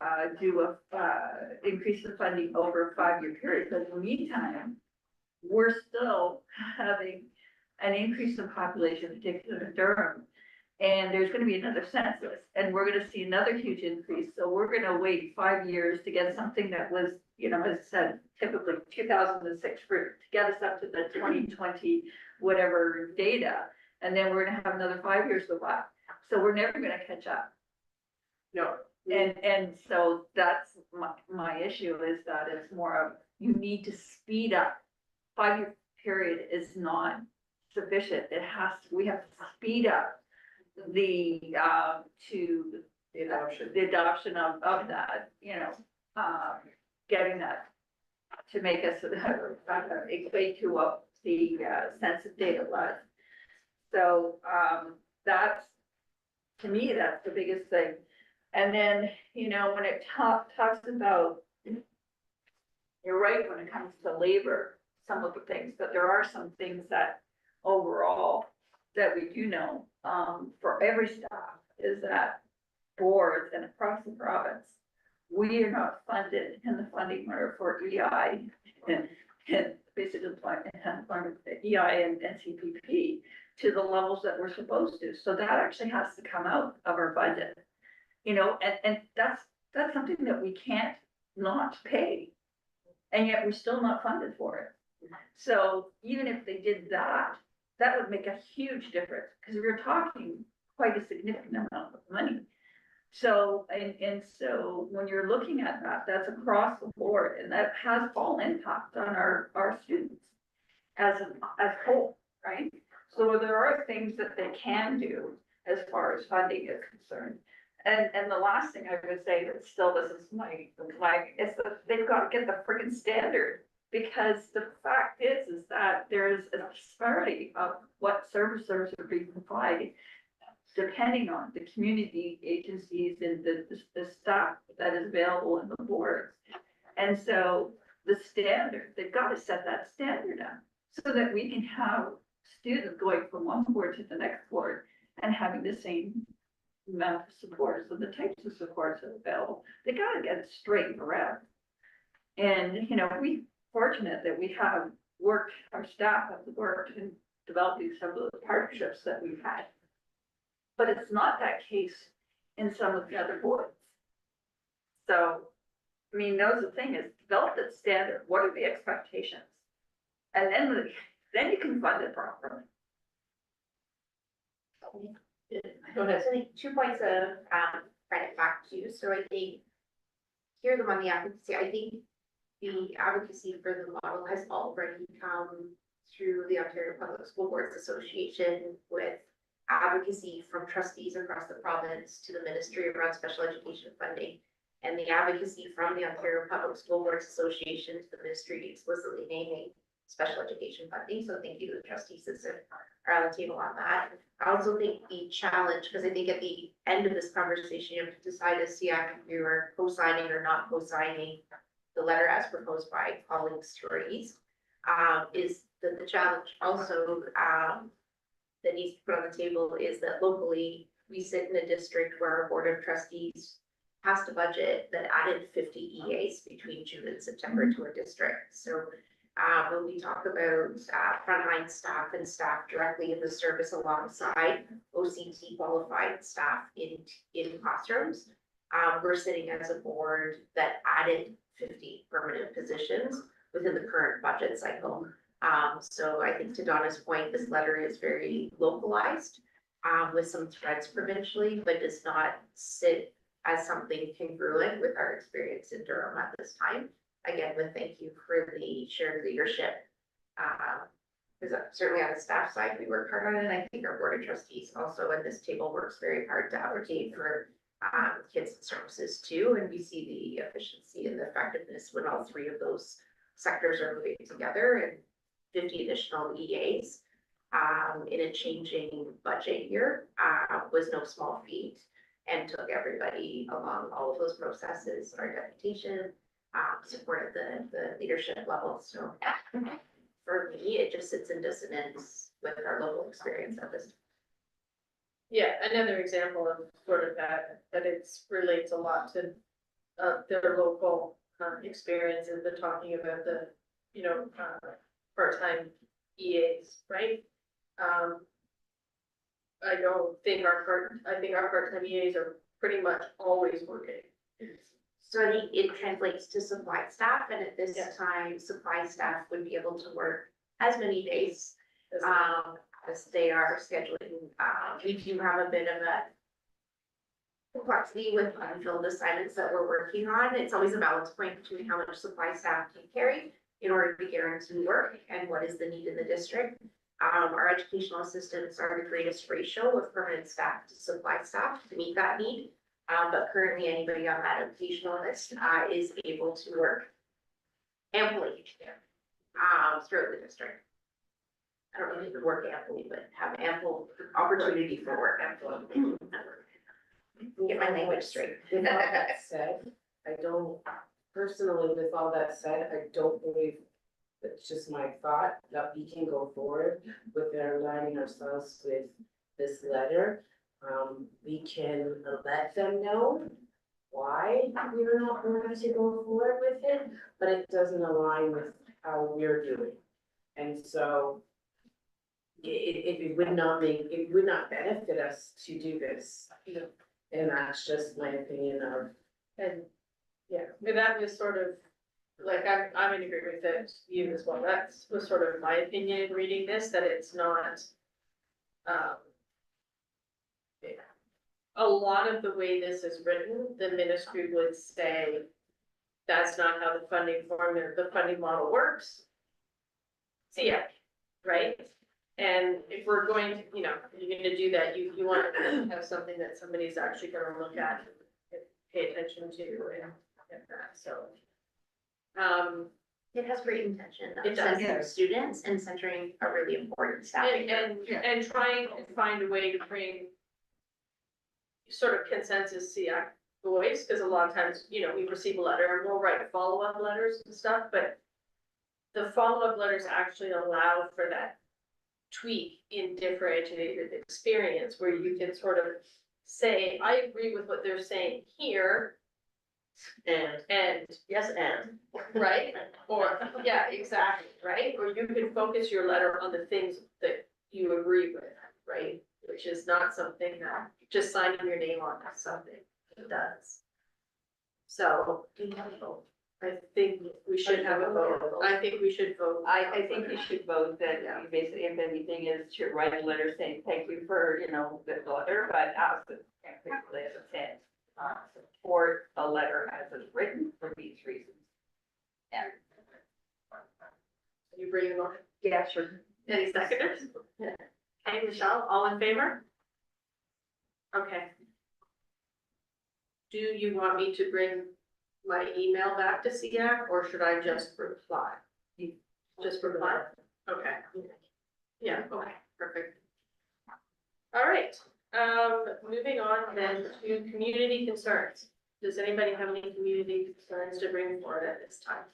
increase the funding over a 5-year period. But in the meantime, we're still having an increase in population, particularly in Durham. And there's going to be another census, and we're going to see another huge increase. So we're going to wait 5 years to get something that was, you know, as I said, typically 2006 to get us up to the 2020 whatever data. And then we're going to have another 5 years to watch. So we're never going to catch up. No. And so that's my issue, is that it's more of, you need to speed up. 5-year period is not sufficient. We have to speed up the adoption of that, you know, getting that to make us equate to what the census data was. So that's, to me, that's the biggest thing. And then, you know, when it talks about, you're right, when it comes to labor, some of the things, but there are some things that overall that we do know for every staff is that boards and across the province, we are not funded in the funding order for EI and basic employment, EI and CPP to the levels that we're supposed to. So that actually has to come out of our budget, you know, and that's something that we can't not pay. and yet we're still not funded for it. So even if they did that, that would make a huge difference, because we're talking quite a significant amount of money. So, and so when you're looking at that, that's across the board, and that has all impact on our students as whole, right? So there are things that they can do as far as funding is concerned. And the last thing I would say that still, this is my, is that they've got to get the friggin' standard. Because the fact is that there's a disparity of what services are being provided, depending on the community agencies and the staff that is available in the boards. And so the standard, they've got to set that standard up so that we can have students going from one board to the next board and having the same amount of supports, so the types of supports that are available. They got to get it straightened around. And, you know, we fortunate that we have worked, our staff have worked in developing some of the partnerships that we've had. But it's not that case in some of the other boards. So, I mean, that's the thing is, develop that standard. What are the expectations? And then you can fund it properly. Go ahead. So I think 2 points of credit back to you. So I think hear them on the advocacy. I think the advocacy for the model has already come through the Ontario Public School Boards Association with advocacy from trustees across the province to the ministry around special education funding, and the advocacy from the Ontario Public School Boards Association to the ministry explicitly naming special education funding. So thank you to the trustees that are on the table on that. I also think the challenge, because I think at the end of this conversation, you have to decide as SEAC if you are co-signing or not co-signing the letter as proposed by colleagues Stories, is that the challenge also that needs to be put on the table is that locally we sit in a district where our board of trustees passed a budget that added 50 EAs between June and September to our district. So when we talk about frontline staff and staff directly in the service alongside OCT qualified staff in classrooms, we're sitting as a board that added 50 permanent positions within the current budget cycle. So I think to Donna's point, this letter is very localized with some threads provincially, but does not sit as something congruent with our experience in Durham at this time. Again, with thank you for the shared leadership. Because certainly on the staff side, we work hard on it. And I think our board of trustees also at this table works very hard to advocate for kids and services too. And we see the efficiency and the effectiveness when all three of those sectors are moving together, and 50 additional EAs in a changing budget year was no small feat, and took everybody along all of those processes, our deputation, supported the leadership level. So for me, it just sits in dissonance with our local experience at this time. Yeah, another example of sort of that it relates a lot to their local experiences. They're talking about the, you know, part-time EAs, right? I don't think I think our part-time EAs are pretty much always working. So I think it translates to supply staff, and at this Yeah. time, supply staff would be able to work as many days As as they are scheduling. We do have a bit of a complexity with unfilled assignments that we're working on. It's always a balance point between how much supply staff can carry in order to guarantee work and what is the need in the district. Our educational assistants are the greatest ratio of permanent staff to supply staff to meet that need. But currently anybody on that educational list is able to work amply throughout the district. I don't know if you can work amply, but have ample opportunity for work. Get my language straight. With all that said, I don't, personally, with all that said, I don't believe, it's just my thought, that we can go forward with aligning ourselves with this letter. We can let them know why we're not going to go forward with it, but it doesn't align with how we're doing. And so it would not benefit us to do this. And that's just my opinion of. And yeah, and that was sort of like, I'm in agreement with you as well, that was sort of my opinion in reading this, that it's not, um, a lot of the way this is written, the ministry would say, that's not how the funding model works. SEAC, right? And if we're going to, you know, if you're gonna do that, you want to have something that somebody's actually gonna look at and pay attention to and that, so. It has great intention It of does. centering students and centering a really important staff. And trying to find a way to bring sort of consensus SEAC voice, because a lot of times, you know, we receive a letter and we'll write follow-up letters and stuff, but the follow-up letters actually allow for that tweak in differentiated experience where you can sort of say, I agree with what they're saying here. And yes, and, right? Or, yeah, exactly, right? Or you can focus your letter on the things that you agree with, right? Which is not something that just signing your name on something does. So, I think we should have a vote. I think we should vote. I think you should vote that you basically, if anything, is to write a letter saying, thank you for, you know, the letter, but ask the, particularly as it says, support the letter as it's written for these reasons. And You bring it on. yeah, sure. Any seconders? Okay, Michelle, all in favor? Okay. Do you want me to bring my email back to SEAC, or should I just reply? Just reply? Okay. Yeah, okay, perfect. All right, moving on then to community concerns. Does anybody have any community concerns to bring forward at this time?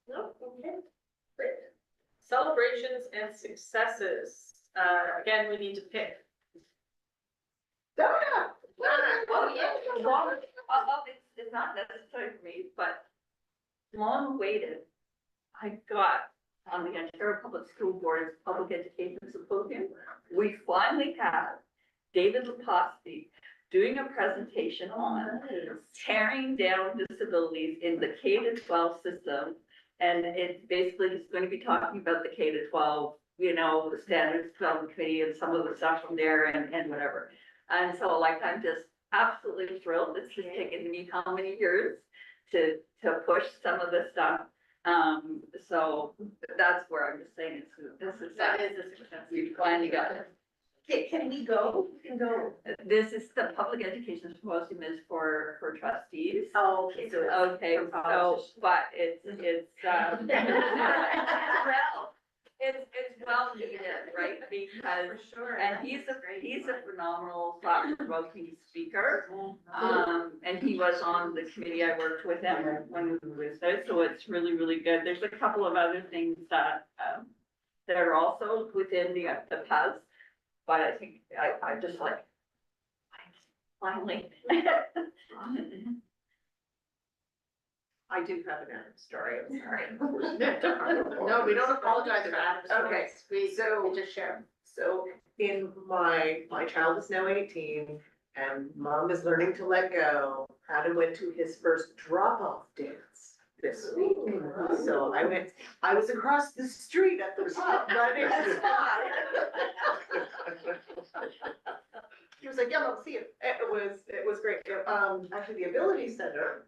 No, okay, great. Celebrations and successes. Again, we need to pick. Oh, yeah, it's not necessary for me, but long awaited, I got on the Ontario Public School Board's Public Education Symposium. We finally have David Leposki doing a presentation on tearing down disabilities in the K-12 system. And it basically is going to be talking about the K-12, you know, the standards development committee and some of the stuff from there and whatever. And so like, I'm just absolutely thrilled. It's just taken me how many years to push some of this stuff. So that's where I'm just saying, That is a success. we finally got it. Okay, can we go? We can go. This is the public education symposium is for trustees. Oh, okay, so it's. Okay, so, but it's well needed, right? Because, For sure. and he's a phenomenal thought-provoking speaker. And he was on the committee I worked with him when we were there, so it's really, really good. There's a couple of other things that, that are also within the PAS, but I think I just like, finally. I do have an Adam story, I'm sorry. No, we don't apologize for Adam's Okay, stories. so- We just share. So in my child is now 18 and mom is learning to let go. Adam went to his first drop-off dance this week. So I was across the street at the pub, running his spot. He was like, yeah, I'll see you. It was great. Actually, the Ability Center,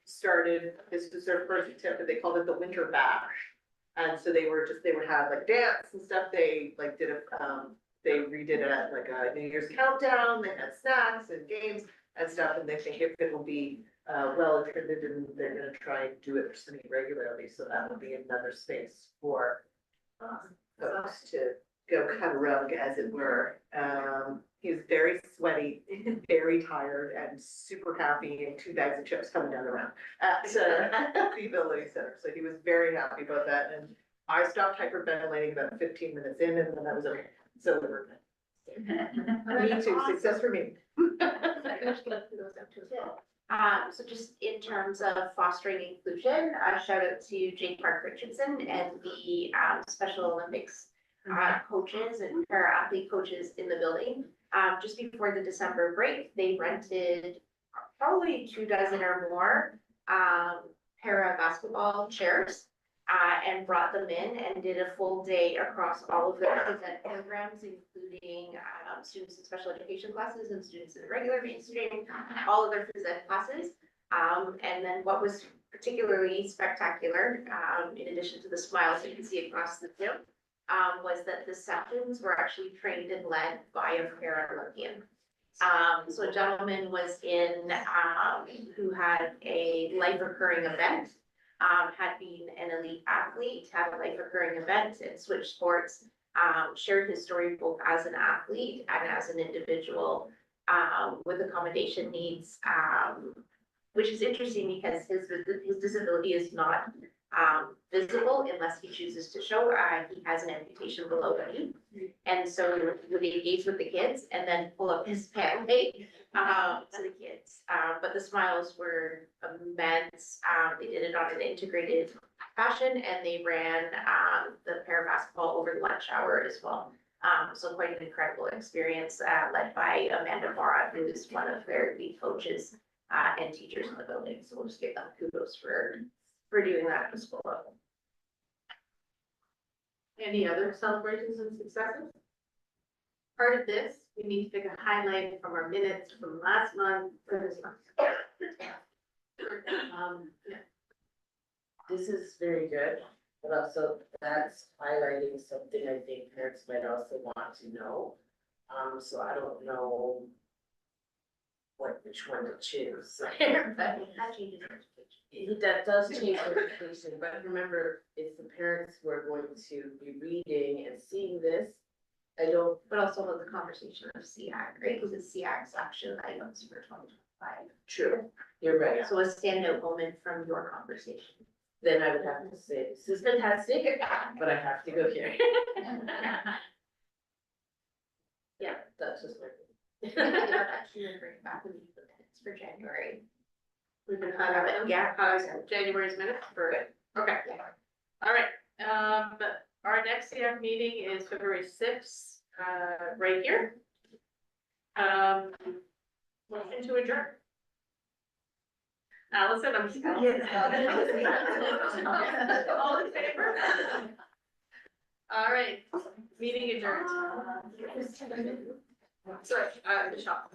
started, this was their first attempt, they called it the Winter Bash. And so they would have like dance and stuff, they like did they redid it at like a New Year's countdown, they had snacks and games and stuff, and they think if it will be well attended, and they're gonna try and do it semi-regularly, so that will be another space for folks to go cut a rug, as it were. He was very sweaty, very tired, and super happy, and 2 bags of chips coming down the road at the Ability Center. So he was very happy about that, and I stopped hyperventilating about 15 minutes in, and then that was okay. So we were good. Me too, success for me. So just in terms of fostering inclusion, shout out to Jake Park Richardson and the Special Olympics coaches and para-athlete coaches in the building. Just before the December break, they rented probably 24 or more, para basketball chairs. And brought them in and did a full day across all of their present programs, including, students in special education classes and students in regular mainstream, all of their present classes. And then what was particularly spectacular, in addition to the smiles you can see across the gym, was that the sessions were actually trained and led by a Paralympian. So a gentleman was in, who had a life recurring event, had been an elite athlete, had a life recurring event and switched sports, shared his story both as an athlete and as an individual, with accommodation needs, which is interesting because his disability is not visible unless he chooses to show. He has an amputation below the knee. And so he would engage with the kids and then pull up his family to the kids. But the smiles were immense. They did it on an integrated fashion and they ran the para basketball over the lunch hour as well. So quite an incredible experience, led by Amanda Mora, who is one of their lead coaches and teachers in the building. So we'll just give them kudos for doing that at the school level. Any other celebrations and successes? Part of this, we need to pick a highlight from our minutes from last month for this month. Yeah. This is very good, but also that's highlighting something I think parents might also want to know. So I don't know which one to choose. That changes That does change education, but remember, it's the parents who are going to be reading and seeing this. I don't, but also with the conversation of SEAC, right? Because it's SEAC's action items for 2025. true, you're right. So a standout moment from your conversation. Then I would have to say, this is fantastic, but I have to go here. Yeah, that's just my. Actually, we'll bring it back when you put minutes for January. We've been highlighting, yeah, January's minutes for it. Okay. All right, our next CF meeting is February 6th, right here. Motion to adjourn. Allison, I'm. All in favor? All right, meeting adjourned. Sorry, Michelle.